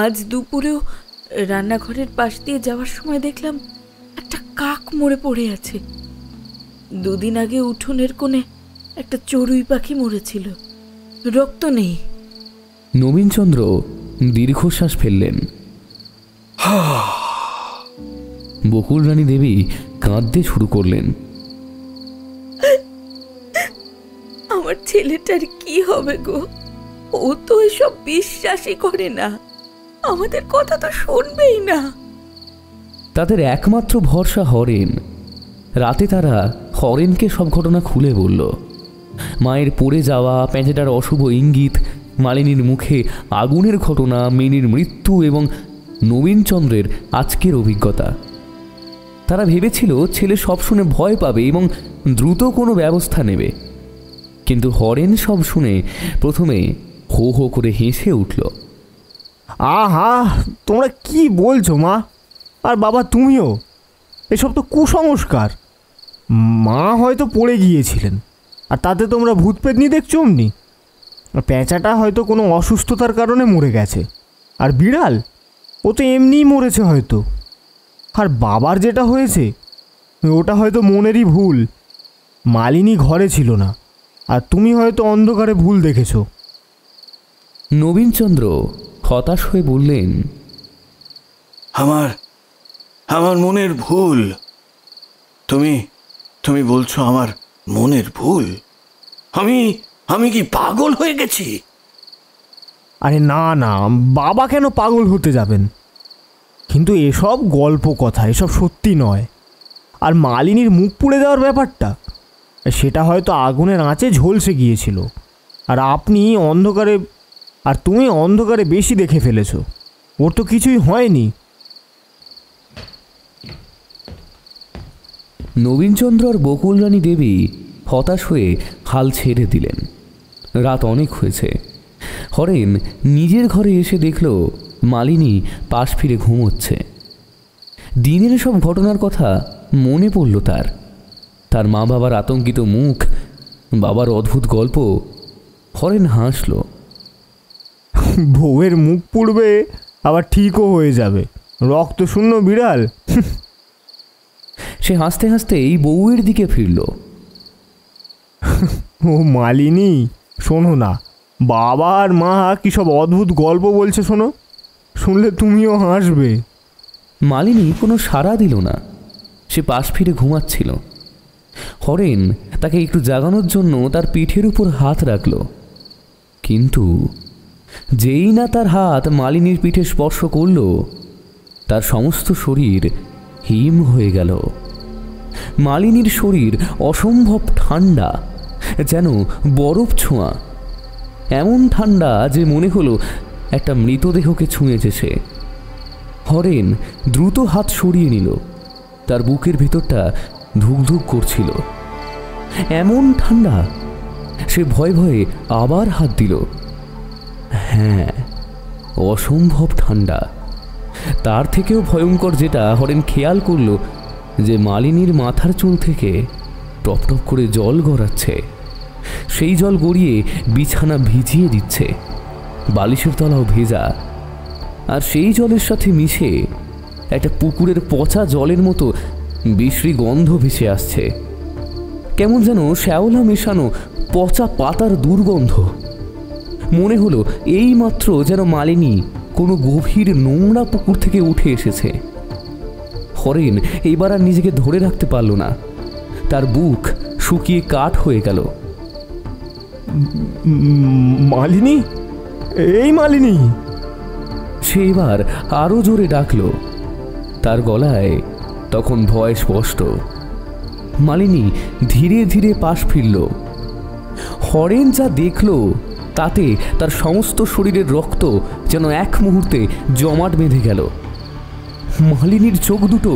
আজ দুপুরেও রান্নাঘরের পাশ দিয়ে যাওয়ার সময় দেখলাম একটা কাক মরে পড়ে আছে। দুদিন আগে উঠোনের কোণে একটা চড়ুই পাখি মরেছিল, রক্ত নেই। নবীনচন্দ্র দীর্ঘশ্বাস ফেললেন। বকুল রানী দেবী কাঁদতে শুরু করলেন। আমার ছেলেটার কি হবে গো? ও ও তো এসব বিশ্বাসই করে না, আমাদের কথা তো শুনবেই না। তাদের একমাত্র ভরসা হরেন। রাতে তারা হরেনকে সব ঘটনা খুলে বলল। মায়ের পড়ে যাওয়া, প্যাঁচেটার অশুভ ইঙ্গিত, মালিনীর মুখে আগুনের ঘটনা, মেনির মৃত্যু এবং নবীনচন্দ্রের আজকের অভিজ্ঞতা। তারা ভেবেছিল ছেলে সব শুনে ভয় পাবে এবং দ্রুত কোনো ব্যবস্থা নেবে, কিন্তু হরেন সব শুনে প্রথমে হো হো করে হেসে উঠল। আহা, তোমরা কি বলছো মা? আর বাবা তুমিও? এসব তো কুসংস্কার। মা হয়তো পড়ে গিয়েছিলেন, আর তাতে তোমরা ভূত পেতনি দেখছো অমনি। প্যাঁচাটা হয়তো কোনো অসুস্থতার কারণে মরে গেছে, আর বিড়াল ও তো এমনিই মরেছে হয়তো। আর বাবার যেটা হয়েছে ওটা হয়তো মনেরই ভুল। মালিনী ঘরে ছিল না, আর তুমি হয়তো অন্ধকারে ভুল দেখেছো। নবীনচন্দ্র হতাশ হয়ে বললেন, আমার মনের ভুল? তুমি বলছো আমার মনের ভুল? আমি কি পাগল হয়ে গেছি? আরে না না, বাবা কেন পাগল হতে যাবেন? কিন্তু এসব গল্প কথা, এসব সত্যি নয়। আর মালিনীর মুখ পুড়ে দেওয়ার ব্যাপারটা, সেটা হয়তো আগুনের আঁচে ঝলসে গিয়েছিল, আর তুমি অন্ধকারে বেশি দেখে ফেলেছো। ওর তো কিছুই হয়নি। নবীনচন্দ্র আর বকুল রানী দেবী হতাশ হয়ে হাল ছেড়ে দিলেন। রাত অনেক হয়েছে। হরেন নিজের ঘরে এসে দেখল মালিনী পাশ ফিরে ঘুমোচ্ছে। দিনের সব ঘটনার কথা মনে পড়ল তার মা বাবার আতঙ্কিত মুখ, বাবার অদ্ভুত গল্প। হরেন হাসল। বউয়ের মুখ পুড়বে, আবার ঠিকও হয়ে যাবে, রক্ত শূন্য বিড়াল। সে হাসতে হাসতেই বউয়ের দিকে ফিরল। ও মালিনী, শোনো না, বাবা আর মা কি সব অদ্ভুত গল্প বলছে, শোনো, শুনলে তুমিও হাসবে। মালিনী কোনো সাড়া দিল না। সে পাশ ফিরে ঘুমাচ্ছিল। হরেন তাকে একটু জাগানোর জন্য তার পিঠের উপর হাত রাখল, কিন্তু যেই না তার হাত মালিনীর পিঠে স্পর্শ করল, তার সমস্ত শরীর হিম হয়ে গেল। মালিনীর শরীর অসম্ভব ঠান্ডা, যেন বরফ ছোঁয়া। এমন ঠান্ডা যে মনে হলো একটা মৃতদেহকে ছুঁয়েছে সে। হরেন দ্রুত হাত সরিয়ে নিল। তার বুকের ভিতরটা ধুকধুক করছিল। এমন ঠান্ডা, সে ভয়ে ভয়ে আবার হাত দিল। হ্যাঁ, অসম্ভব ঠান্ডা। তার থেকেও ভয়ঙ্কর যেটা, হরেন খেয়াল করল যে মালিনীর মাথার চুল থেকে টপ টপ করে জল গড়াচ্ছে। সেই জল গড়িয়ে বিছানা ভিজিয়ে দিচ্ছে, বালিশের তলাও ভেজা। আর সেই জলের সাথে মিশে একটা পুকুরের পচা জলের মতো বিশ্রী গন্ধ ভেসে আসছে। কেমন যেন শ্যাওলা মেশানো পচা পাতার দুর্গন্ধ। মনে হলো এই মাত্র যেন মালিনী কোনো গভীর নোংরা পুকুর থেকে উঠে এসেছে। হরেন এবার আর নিজেকে ধরে রাখতে পারল না। তার বুক শুকিয়ে কাঠ হয়ে গেল। মালিনী, এই মালিনী! সে এবার আরো জোরে ডাকল। তার গলায় তখন ভয় স্পষ্ট। মালিনী ধীরে ধীরে পাশ ফিরল। হরেন যা দেখল তাতে তার সমস্ত শরীরের রক্ত যেন এক মুহূর্তে জমাট বেঁধে গেল। মালিনীর চোখ দুটো,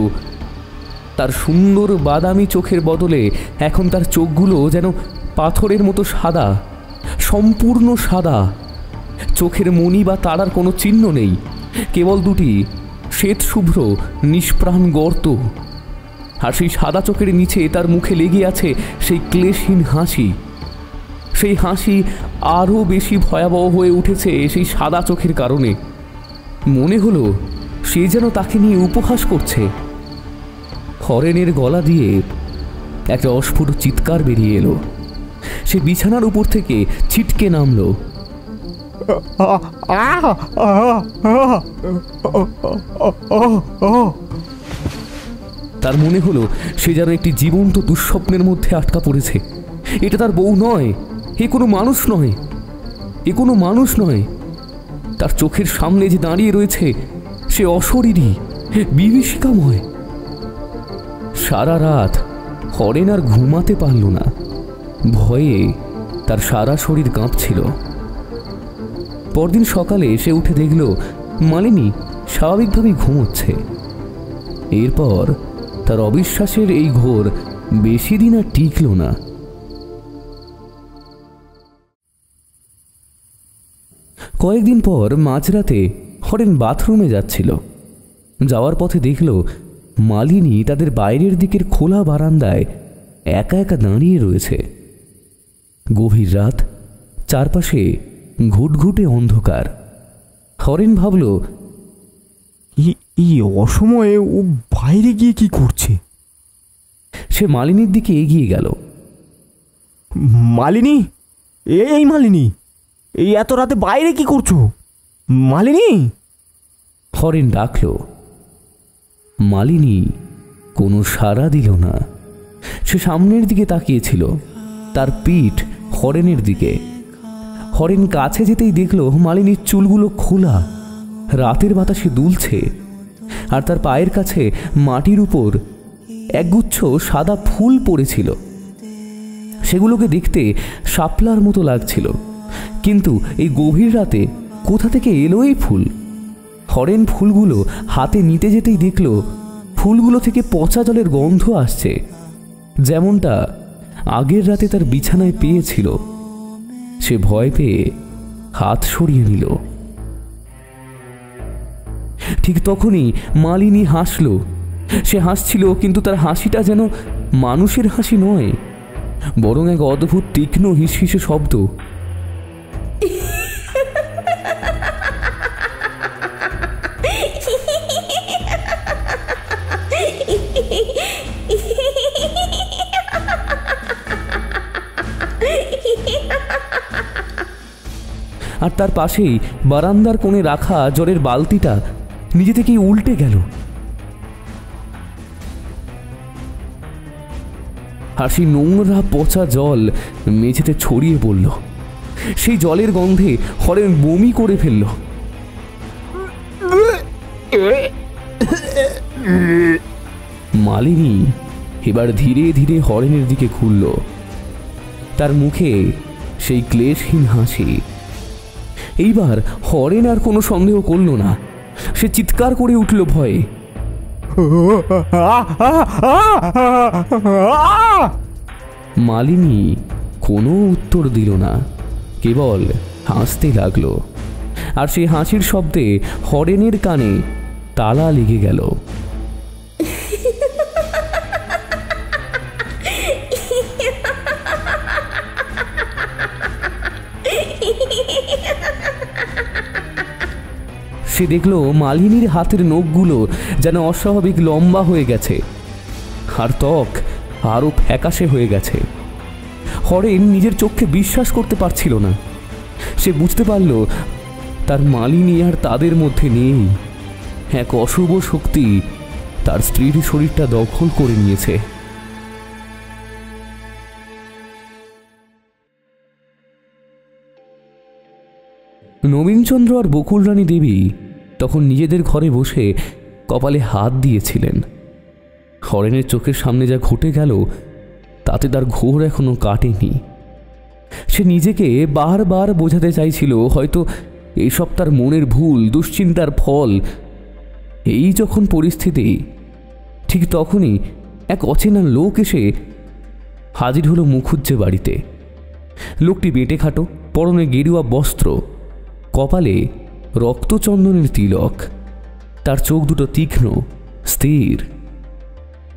তার সুন্দর বাদামি চোখের বদলে এখন তার চোখগুলো যেন পাথরের মতো সাদা, সম্পূর্ণ সাদা। চোখের মণি বা তারার কোনো চিহ্ন নেই, কেবল দুটি শ্বেত শুভ্র নিষ্প্রাণ গর্ত। আর সেই সাদা চোখের নিচে তার মুখে লেগে আছে সেই ক্লেশহীন হাসি। সেই হাসি আরও বেশি ভয়াবহ হয়ে উঠেছে সেই সাদা চোখের কারণে। মনে হলো সে যেন তাকে নিয়ে উপহাস করছে। হরেনের গলা দিয়ে একটা অস্ফুট চিৎকার বেরিয়ে এলো। সে বিছানার উপর থেকে ছিটকে নামলো। তার মনে হলো সে যেন একটি জীবন্ত দুঃস্বপ্নের মধ্যে আটকা পড়েছে। এটা তার বউ নয়, এ কোনো মানুষ নয়। এ কোনো মানুষ নয়। তার চোখের সামনে যে দাঁড়িয়ে রয়েছে সে অশরীরী, বিভীষিকাময়। সারা রাত হরেন আর ঘুমাতে পারল না। ভয়ে তার সারা শরীর কাঁপছিল। পরদিন সকালে সে উঠে দেখল মালিনী স্বাভাবিকভাবেই ঘুমোচ্ছে। এরপর তার অবিশ্বাসের এই ঘোর বেশি দিন আর টিকল না। কয়েকদিন পর মাঝরাতে হরেন বাথরুমে যাচ্ছিল। যাওয়ার পথে দেখল মালিনী তাদের বাইরের দিকের খোলা বারান্দায় একা একা দাঁড়িয়ে রয়েছে। গভীর রাত, চারপাশে ঘুটঘুটে অন্ধকার। হরেন ভাবল, এই অসময়ে ও বাইরে গিয়ে কি করছে? সে মালিনীর দিকে এগিয়ে গেল। মালিনী, এই মালিনী, এই এত রাতে বাইরে কি করছো মালিনী? হরেন ডাকল। মালিনী কোনো সাড়া দিল না। সে সামনের দিকে তাকিয়েছিল, তার পিঠ হরেনের দিকে। হরেন কাছে যেতেই দেখল মালিনীর চুলগুলো খোলা, রাতের বাতাসে দুলছে, আর তার পায়ের কাছে মাটির উপর একগুচ্ছ সাদা ফুল পড়েছিল। সেগুলোকে দেখতে শাপলার মতো লাগছিল, কিন্তু এই গভীর রাতে কোথা থেকে এলো এই ফুল? হরেন ফুলগুলো হাতে নিতে যেতেই দেখল ফুলগুলো থেকে পচা জলের গন্ধ আসছে, যেমনটা আগের রাতে তার বিছানায় পেয়েছিল। সে ভয় পেয়ে হাত সরিয়ে নিল। ঠিক তখনই মালিনী হাসল। সে হাসছিল, কিন্তু তার হাসিটা যেন মানুষের হাসি নয়, বরং এক অদ্ভুত তীক্ষ্ণ হিসহিসে শব্দ। আর তার পাশেই বারান্দার কোণে রাখা জলের বালতিটা নিজে থেকেই উল্টে গেল। আর সেই নোংরা পচা জল মেঝেতে ছড়িয়ে পড়ল। সেই জলের গন্ধে হরেন বমি করে ফেলল। মালিনী এবার ধীরে ধীরে হরেনের দিকে ঘুরল। তার মুখে সেই ক্লেশহীন হাসি। এইবার হরেন আর কোনো সন্দেহ করল না। সে চিৎকার করে উঠল ভয়ে। মালিনী কোনো উত্তর দিল না, কেবল হাসতে লাগলো। আর সেই হাসির শব্দে হরেনের কানে তালা লেগে গেল। সে দেখল মালিনীর হাতের নখগুলো যেন অস্বাভাবিক লম্বা হয়ে গেছে, আর ত্বক আরো ফ্যাকাশে হয়ে গেছে। হরেন নিজের চোখে বিশ্বাস করতে পারছিল না। সে বুঝতে পারল তার মালিনী আর তাদের মধ্যে নেই। এক অশুভ শক্তি তার স্ত্রীর শরীরটা দখল করে নিয়েছে। নবীনচন্দ্র আর বকুল রানী দেবী তখন নিজেদের ঘরে বসে কপালে হাত দিয়েছিলেন। হরেনের চোখের সামনে যা ঘটে গেল তাতে তার ঘোর এখনো কাটেনি। সে নিজেকে বারবার বোঝাতে চাইছিল হয়তো এইসব তার মনের ভুল, দুশ্চিন্তার ফল। এই যখন পরিস্থিতি, ঠিক তখনই এক অচেনা লোক এসে হাজির হলো মুখুজ্জে বাড়িতে। লোকটি বেটে খাটো, পরনে গেরুয়া বস্ত্র, কপালে রক্তচন্দনের তিলক। তার চোখ দুটো তীক্ষ্ণ, স্থির।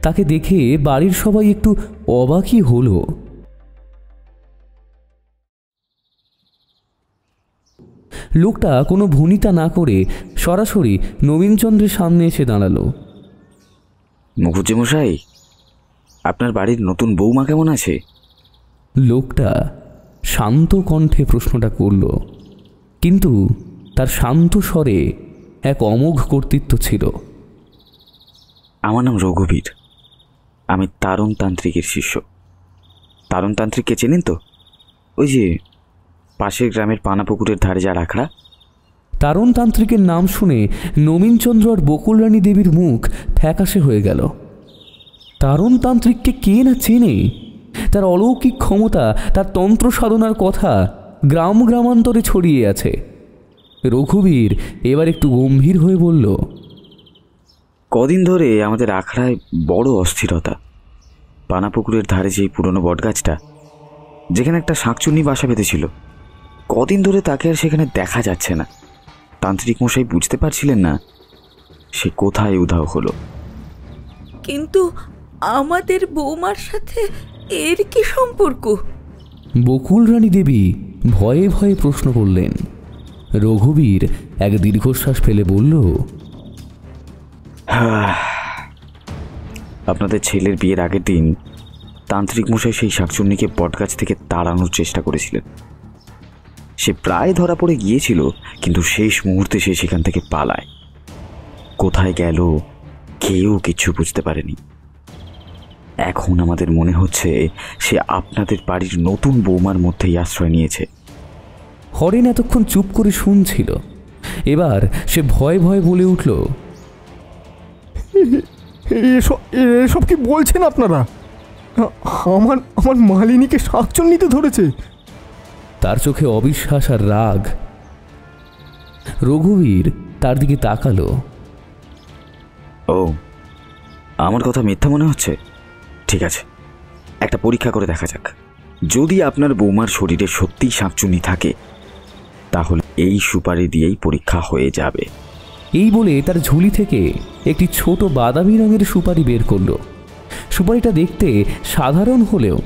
তাকে দেখে বাড়ির সবাই একটু অবাকই হলো। লোকটা কোনো ভূমিতা না করে সরাসরি নবীনচন্দ্রের সামনে এসে দাঁড়ালো। মুখুজ্জে মশাই, আপনার বাড়ির নতুন বৌমা কেমন আছে? লোকটা শান্ত কণ্ঠে প্রশ্নটা করল, কিন্তু তার শান্ত স্বরে এক অমোঘ কর্তৃত্ব ছিল। আমার নাম রঘুবীর, আমি তারণতান্ত্রিকের শিষ্য। তারণতান্ত্রিককে চেনেন তো? ওই যে পাশের গ্রামের পানাপুকুরের ধারে যা আখড়া? তারণতান্ত্রিকের নাম শুনে নবীনচন্দ্র আর বকুলরানী দেবীর মুখ ফ্যাকাশে হয়ে গেল। তারণতান্ত্রিককে কে না চেনে? তার অলৌকিক ক্ষমতা, তার তন্ত্র সাধনার কথা গ্রাম গ্রামান্তরে ছড়িয়ে আছে। রঘুবীর এবার একটু গম্ভীর হয়ে বলল, কদিন ধরে আমাদের আখড়ায় বড় অস্থিরতা। পানাপুকুরের ধারে যেই পুরনো বটগাছটা, যেখানে একটা শাঁকচুন্নি বাসা বেঁধেছিল, কদিন ধরে তাকে আর সেখানে দেখা যাচ্ছে না। তান্ত্রিক মশাই বুঝতে পারছিলেন না সে কোথায় উধাও হলো। কিন্তু আমাদের বৌমার সাথে এর কি সম্পর্ক? বকুলরানী দেবী ভয়ে ভয়ে প্রশ্ন করলেন। রঘুবীর এক দীর্ঘশ্বাস ফেলে বলল, আপনাদের ছেলের বিয়ের আগের দিন তান্ত্রিক মশাই সেই শাকচুন্নিকে বটগাছ থেকে তাড়ানোর চেষ্টা করেছিলেন। সে প্রায় ধরা পড়ে গিয়েছিল, কিন্তু শেষ মুহূর্তে সে সেখান থেকে পালায়। কোথায় গেল কেউ কিছু বুঝতে পারেনি। এখন আমাদের মনে হচ্ছে সে আপনাদের বাড়ির নতুন বৌমার মধ্যেই আশ্রয় নিয়েছে। হরেন এতক্ষণ চুপ করে শুনছিল, এবার সে ভয়ে ভয়ে বলে উঠল, এসব কি বলছেন আপনারা? আমার আমার মালিনীকে শাকচুন্নিতে ধরেছে। তার চোখে অবিশ্বাস আর রাগ। রঘুবীর তার দিকে তাকালো। ও, আমার কথা মিথ্যা মনে হচ্ছে? ঠিক আছে, একটা পরীক্ষা করে দেখা যাক। যদি আপনার বৌমার শরীরে সত্যিই শাকচুন্নি থাকে, তাহলে এই সুপারি দিয়েই পরীক্ষা হয়ে যাবে। এই বলে তার ঝুলি থেকে একটি ছোট বাদামি রঙের সুপারি বের করল। সুপারিটা দেখতে সাধারণ হলেও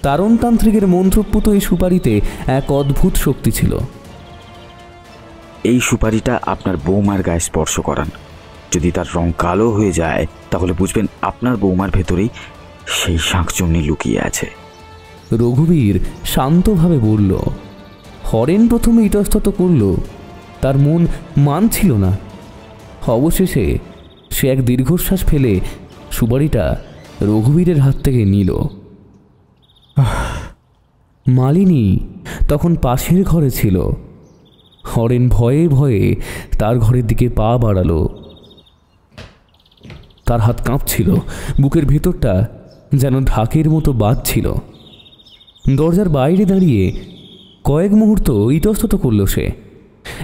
তারণতান্ত্রিকের মন্ত্রপুত এই সুপারিতে এক অদ্ভুত শক্তি ছিল। এই সুপারিটা আপনার বৌমার গায়ে স্পর্শ করান। যদি তার রং কালো হয়ে যায়, তাহলে বুঝবেন আপনার বৌমার ভেতরেই সেই শাকচুন্নি লুকিয়ে আছে। রঘুবীর শান্তভাবে বলল। হরেন প্রথমে ইতস্তত করল, তার মন মানছিল না। অবশেষে সে এক দীর্ঘশ্বাস ফেলে সুপারিটা রঘুবীরের হাত থেকে নিল। মালিনী তখন পাশের ঘরে ছিল। হরেন ভয়ে ভয়ে তার ঘরের দিকে পা বাড়ালো। তার হাত কাঁপছিল, বুকের ভেতরটা যেন ঢাকের মতো বাজছিল। দরজার বাইরে দাঁড়িয়ে কয়েক মুহূর্ত ইতস্তত করল সে।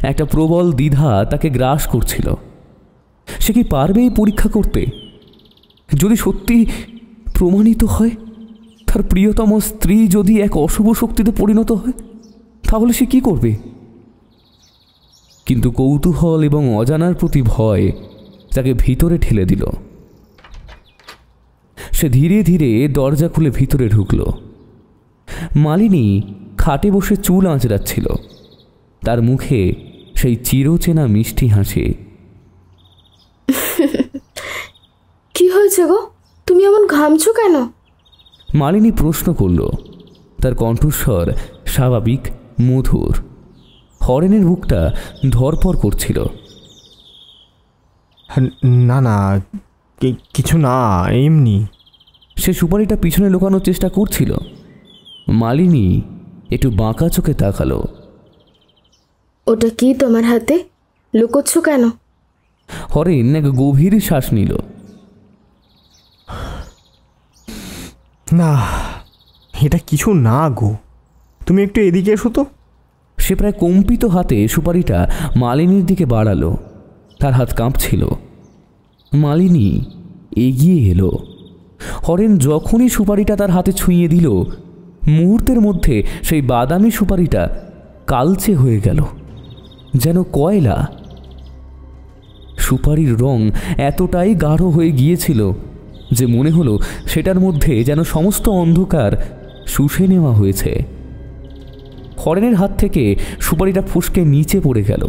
একটা প্রবল দ্বিধা তাকে গ্রাস করছিল। সে কি পারবে এই পরীক্ষা করতে? যদি সত্যি প্রমাণিত হয় তার প্রিয়তম স্ত্রী যদি এক অশুভ শক্তিতে পরিণত হয়, তাহলে সে কি করবে? কিন্তু কৌতূহল এবং অজানার প্রতি ভয় তাকে ভিতরে ঠেলে দিল। সে ধীরে ধীরে দরজা খুলে ভিতরে ঢুকল। মালিনী খাটে বসে চুল আঁচড়াচ্ছিল। তার মুখে সেই চিরচেনা মিষ্টি হাসি। কি হয়েছে গো, তুমি এমন ঘামছো কেন? মালিনী প্রশ্ন করল। তার কণ্ঠস্বর স্বাভাবিক, মধুর। হরেনের বুকটা ধরপড় করছিল। না না, কিছু না, এমনি। সে সুপারিটা পিছনে লুকানোর চেষ্টা করছিল। মালিনী একটু বাঁকা চোখে তাকালো। ওটা কি তোমার হাতে? লুকোচ্ছ কেন? হরেন এক গভীর শ্বাস নিল। না, এটা কিছু না গো, তুমি একটু এদিকে এসো তো। সে প্রায় কম্পিত হাতে সুপারিটা মালিনীর দিকে বাড়ালো। তার হাত কাঁপছিল। মালিনী এগিয়ে এলো। হরেন যখনই সুপারিটা তার হাতে ছুঁয়ে দিল, মুহূর্তের মধ্যে সেই বাদামি সুপারিটা কালচে হয়ে গেল, যেন কয়লা। সুপারির রং এতটাই গাঢ় হয়ে গিয়েছিল যে মনে হলো সেটার মধ্যে যেন সমস্ত অন্ধকার শুষে নেওয়া হয়েছে। হরেনের হাত থেকে সুপারিটা ফুসকে নিচে পড়ে গেল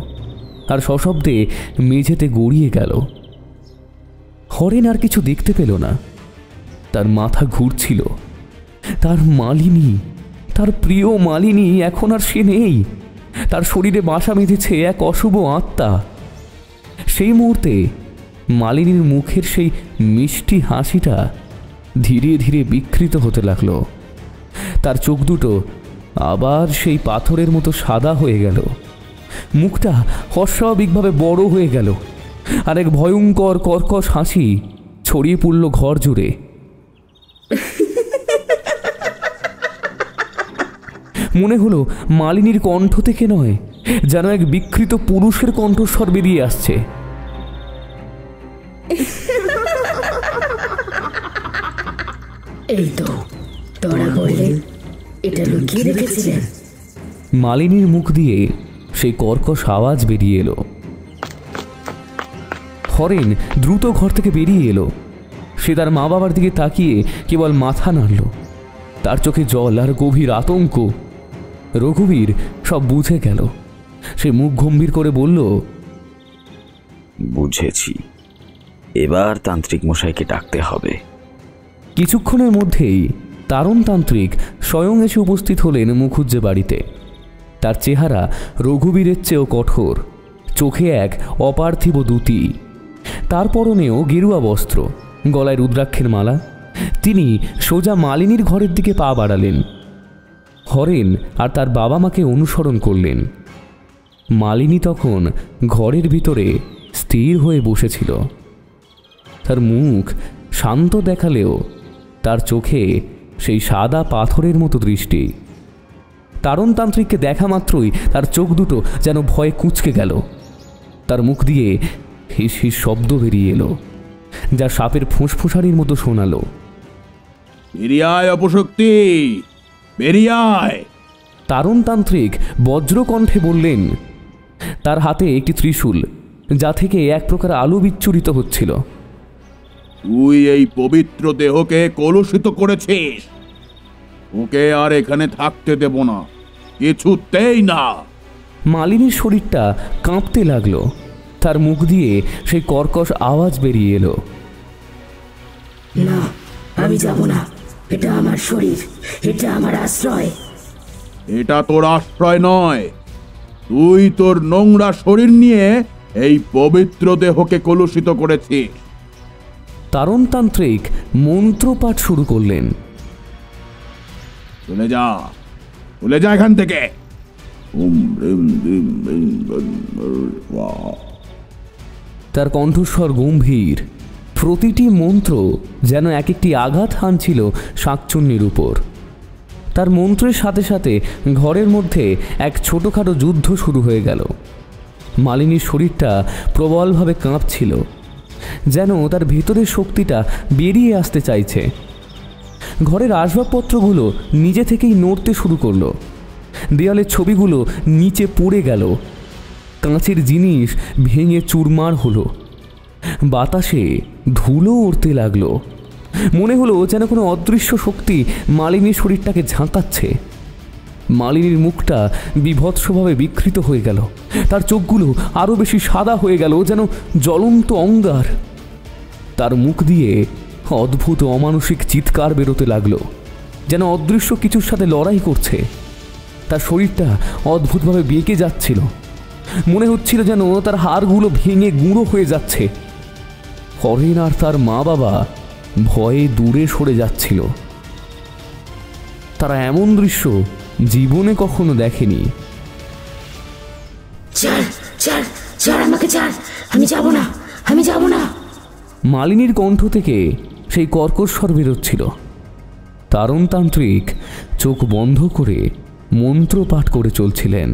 আর সশব্দে মেঝেতে গড়িয়ে গেল। হরেন আর কিছু দেখতে পেল না। তার মাথা ঘুরছিল। তার মালিনী, তার প্রিয় মালিনী এখন আর সে নেই। তার শরীরে বাসা বেঁধেছে এক অশুভ আত্মা। সেই মুহূর্তে মালিনীর মুখের সেই মিষ্টি হাসিটা ধীরে ধীরে বিকৃত হতে লাগলো। তার চোখ দুটো আবার সেই পাথরের মতো সাদা হয়ে গেল। মুখটা অস্বাভাবিকভাবে বড় হয়ে গেল, আর এক ভয়ঙ্কর কর্কশ হাসি ছড়িয়ে পড়ল ঘর জুড়ে। মনে হলো মালিনীর কণ্ঠ থেকে নয়, যেন এক বিকৃত পুরুষের কণ্ঠস্বর বেরিয়ে আসছে। এই তো তোরা বললে এটা লুকিয়ে রেখেছিলেন। মালিনীর মুখ দিয়ে সেই কর্কশ আওয়াজ বেরিয়ে এলো। হরেন দ্রুত ঘর থেকে বেরিয়ে এলো। সে তার মা বাবার দিকে তাকিয়ে কেবল মাথা নাড়ল। তার চোখে জল আর গভীর আতঙ্ক। রঘুবীর সব বুঝে গেল। সে মুখ গম্ভীর করে বলল, বুঝেছি, এবার তান্ত্রিক মশাইকে ডাকতে হবে। কিছুক্ষণের মধ্যেই তারণতান্ত্রিক স্বয়ং এসে উপস্থিত হলেন মুখুজ্জে বাড়িতে। তার চেহারা রঘুবীরের চেয়েও কঠোর, চোখে এক অপার্থিব দ্যুতি। তার পরনেও গেরুয়া বস্ত্র, গলায় রুদ্রাক্ষের মালা। তিনি সোজা মালিনীর ঘরের দিকে পা বাড়ালেন। হরেন আর তার বাবা মাকে অনুসরণ করলেন। মালিনী তখন ঘরের ভিতরে স্থির হয়ে বসেছিল। তার মুখ শান্ত দেখালেও তার চোখে সেই সাদা পাথরের মতো দৃষ্টি। তারণতান্ত্রিককে দেখা মাত্রই তার চোখ দুটো যেন ভয়ে কুঁচকে গেল। তার মুখ দিয়ে হিস হিস শব্দ বেরিয়ে এলো, যা সাপের ফুঁসফুসারির মতো শোনালো। বেরিয়ে আয় অপশক্তি, বেরিয়ে আয়। তারণতান্ত্রিক বজ্রকণ্ঠে বললেন। তার হাতে একটি ত্রিশূল, যা থেকে এক প্রকার আলো বিচ্ছুরিত হচ্ছিল। তুই এই পবিত্র দেহকে কলুষিত করেছিস, ওকে আর এখানে থাকতে দেব না, কিছুতেই না। মালিনীর শরীরটা কাঁপতে লাগলো। তার মুখ দিয়ে সেই কর্কশ আওয়াজ বেরিয়ে এলো, না, আমি যাব না। এটা আমার শরীর, এটা আমার আশ্রয়। এটা তোর আশ্রয় নয়। তুই তোর নোংরা শরীর নিয়ে এই পবিত্র দেহকে কলুষিত করেছিস। তারণতান্ত্রিক মন্ত্রপাঠ শুরু করলেন। চলে যা, চলে যা এখান থেকে। তার কণ্ঠস্বর গম্ভীর। প্রতিটি মন্ত্র যেন এক একটি আঘাত হানছিল শাকচুন্নির উপর। তার মন্ত্রের সাথে সাথে ঘরের মধ্যে এক ছোটোখাটো যুদ্ধ শুরু হয়ে গেল। মালিনীর শরীরটা প্রবলভাবে কাঁপছিল, যেন তার ভেতরের শক্তিটা বেরিয়ে আসতে চাইছে। ঘরের আসবাবপত্রগুলো নিজে থেকেই নড়তে শুরু করলো। দেয়ালের ছবিগুলো নিচে পড়ে গেল। কাঁচের জিনিস ভেঙে চুরমার হলো। বাতাসে ধুলো উড়তে লাগলো। মনে হলো যেন কোনো অদৃশ্য শক্তি মালিনীর শরীরটাকে ঝাঁকাচ্ছে। মালিনীর মুখটা বিভৎসভাবে বিকৃত হয়ে গেল। তার চোখগুলো আরও বেশি সাদা হয়ে গেল, যেন জ্বলন্ত অঙ্গার। তার মুখ দিয়ে অদ্ভুত অমানসিক চিৎকার বেরোতে লাগলো, যেন অদৃশ্য কিছুর সাথে লড়াই করছে। তার শরীরটা অদ্ভুতভাবে বেঁকে যাচ্ছিল। মনে হচ্ছিল যেন তার হাড়গুলো ভেঙে গুঁড়ো হয়ে যাচ্ছে। হরেন আর তার মা বাবা ভয়ে দূরে সরে যাচ্ছিল। তারা এমন দৃশ্য জীবনে কখনো দেখেনি। আমাকে ছাড়, আমি যাব না, আমি যাব না। মালিনীর কণ্ঠ থেকে সেই কর্কশ বেরোচ্ছিল। তারণতান্ত্রিক চোখ বন্ধ করে মন্ত্র পাঠ করে চলছিলেন।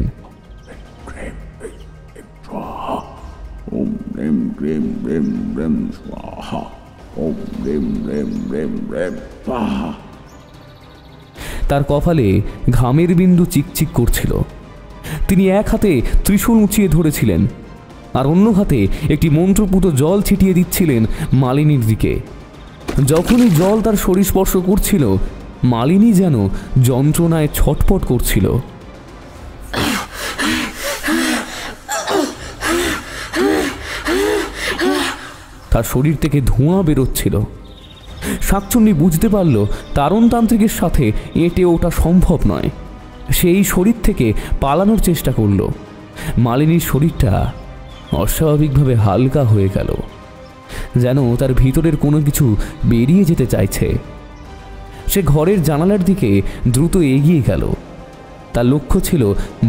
তার কপালে ঘামের বিন্দু চিকচিক করছিল। তিনি এক হাতে ত্রিশূল উঁচিয়ে ধরেছিলেন, আর অন্য হাতে একটি মন্ত্রপুত জল ছিটিয়ে দিচ্ছিলেন মালিনীর দিকে। যখনই জল তার শরীর স্পর্শ করছিল, মালিনী যেন যন্ত্রণায় ছটপট করছিল। তার শরীর থেকে ধোঁয়া বেরোচ্ছিল। শাকচুন্নি বুঝতে পারল তারণতান্ত্রিকের সাথে এঁটে ওঠা সম্ভব নয়। সেই শরীর থেকে পালানোর চেষ্টা করল। মালিনীর শরীরটা অস্বাভাবিকভাবে হালকা হয়ে গেল, যেন তার ভিতরের কোনো কিছু বেরিয়ে যেতে চাইছে। সে ঘরের জানালার দিকে দ্রুত এগিয়ে গেল। তার লক্ষ্য ছিল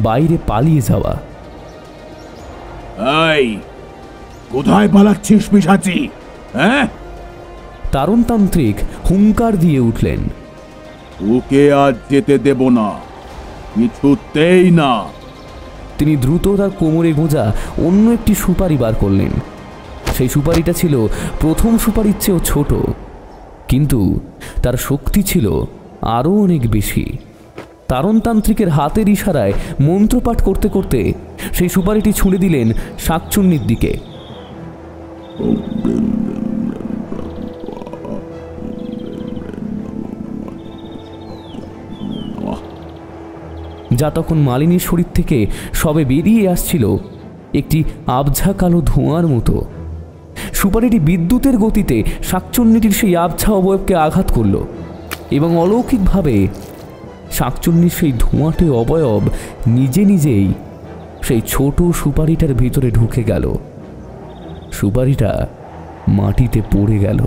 বাইরে পালিয়ে যাওয়া। এই কোথায় পালাচ্ছিস পিশাচি? হ্যাঁ, তারণতান্ত্রিক হুঙ্কার দিয়ে উঠলেন, ওকে আজ যেতে দেব না, কিছুতেই না। তিনি দ্রুত তার কোমরে গোঁজা অন্য একটি সুপারি বার করলেন। সেই সুপারিটা ছিল প্রথম সুপারির চেয়েও ছোট, কিন্তু তার শক্তি ছিল আরও অনেক বেশি। তারণতান্ত্রিকের হাতের ইশারায় মন্ত্রপাঠ করতে করতে সেই সুপারিটি ছুঁড়ে দিলেন শাকচুন্নির দিকে। যা তখন মালিনীর শরীর থেকে সবে বেরিয়ে আসছিল একটি আবঝা কালো ধোঁয়ার মতো। সুপারিটি বিদ্যুতের গতিতে শাকচুন্নিটির সেই আবছা অবয়বকে আঘাত করল এবং অলৌকিকভাবে শাকচুন্নির সেই ধোঁয়াটে অবয়ব নিজে নিজেই সেই ছোট সুপারিটার ভিতরে ঢুকে গেল। সুপারিটা মাটিতে পড়ে গেল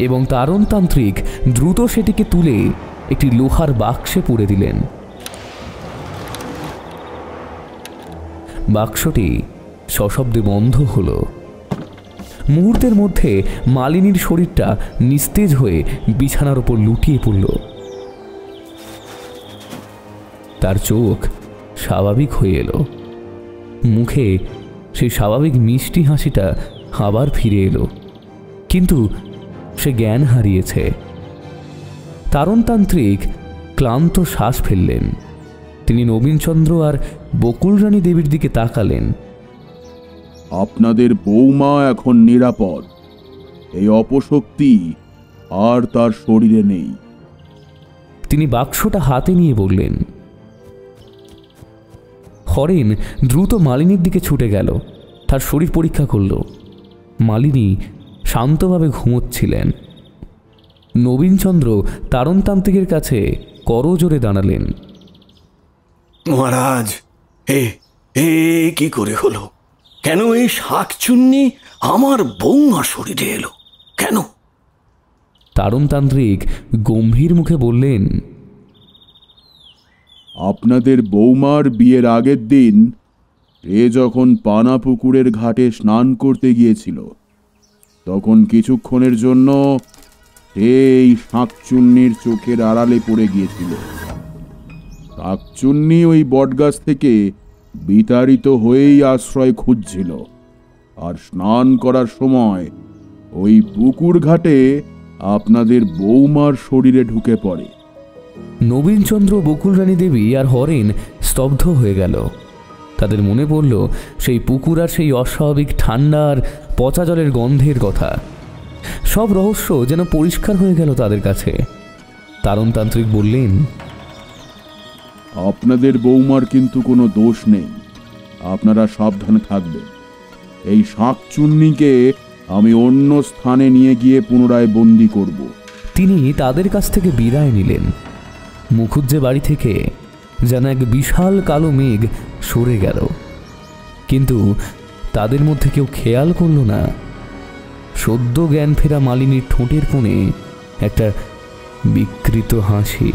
এবং তারণতান্ত্রিক দ্রুত সেটিকে তুলে একটি লোহার বাক্সে পুরে দিলেন। বাক্সটি সশব্দে বন্ধ হল। মুহূর্তের মধ্যে মালিনীর শরীরটা নিস্তেজ হয়ে বিছানার ওপর লুটিয়ে পড়ল। তার চোখ স্বাভাবিক হয়ে এলো, মুখে সেই স্বাভাবিক মিষ্টি হাসিটা আবার ফিরে এলো, কিন্তু সে জ্ঞান হারিয়েছে। তারণতান্ত্রিক ক্লান্ত শ্বাস ফেললেন। তিনি নবীনচন্দ্র আর বকুল রানী দেবীর দিকে তাকালেন। আপনাদের বৌমা এখন নিরাপদ, এই অপশক্তি আর তার শরীরে নেই। তিনি বাক্সটা হাতে নিয়ে বললেন। হরেন দ্রুত মালিনীর দিকে ছুটে গেল, তার শরীর পরীক্ষা করল। মালিনী শান্তভাবে ঘুমোচ্ছিলেন। নবীনচন্দ্র তারণতান্ত্রিকের কাছে করজোরে দাঁড়ালেন। মহারাজ, এ কি করে হলো? কেন এই শাকচুন্নি আমার বৌমার শরীরে এলো? কেন? তারণতান্ত্রিক গম্ভীর মুখে বললেন, আপনাদের বৌমার বিয়ের আগের দিন এ যখন পানা পুকুরের ঘাটে স্নান করতে গিয়েছিল, তখন কিছুক্ষণের জন্য এই শাকচুন্নির চোখের আড়ালে পড়ে গিয়েছিল। শাকচুন্নি ওই বটগাছ থেকে বিতাড়িত হয়েই আশ্রয় খুঁজছিল, আর স্নান করার সময় ওই পুকুর ঘাটে আপনাদের বৌমার শরীরে ঢুকে পড়ে। নবীনচন্দ্র, বকুল রানী দেবী আর হরেন স্তব্ধ হয়ে গেল। তাদের মনে পড়ল সেই পুকুর আর সেই অস্বাভাবিক ঠান্ডা আর পচা জলের গন্ধের কথা। সব রহস্য যেন পরিষ্কার হয়ে গেল তাদের কাছে। তারণতান্ত্রিক বললেন, আপনাদের বৌমার কিন্তু কোনো দোষ নেই, আপনারা সাবধানে থাকবেন। এই শাকচুন্নিকে আমি অন্য স্থানে নিয়ে গিয়ে পুনরায় বন্দি করব। তিনি তাদের কাছ থেকে বিদায় নিলেন। মুখুজ্জে বাড়ি থেকে যেন এক বিশাল কালো মেঘ সরে গেল, কিন্তু তাদের মধ্যে কেউ খেয়াল করল না সদ্য জ্ঞান ফেরা মালিনীর ঠোঁটের কোণে একটা বিকৃত হাসি।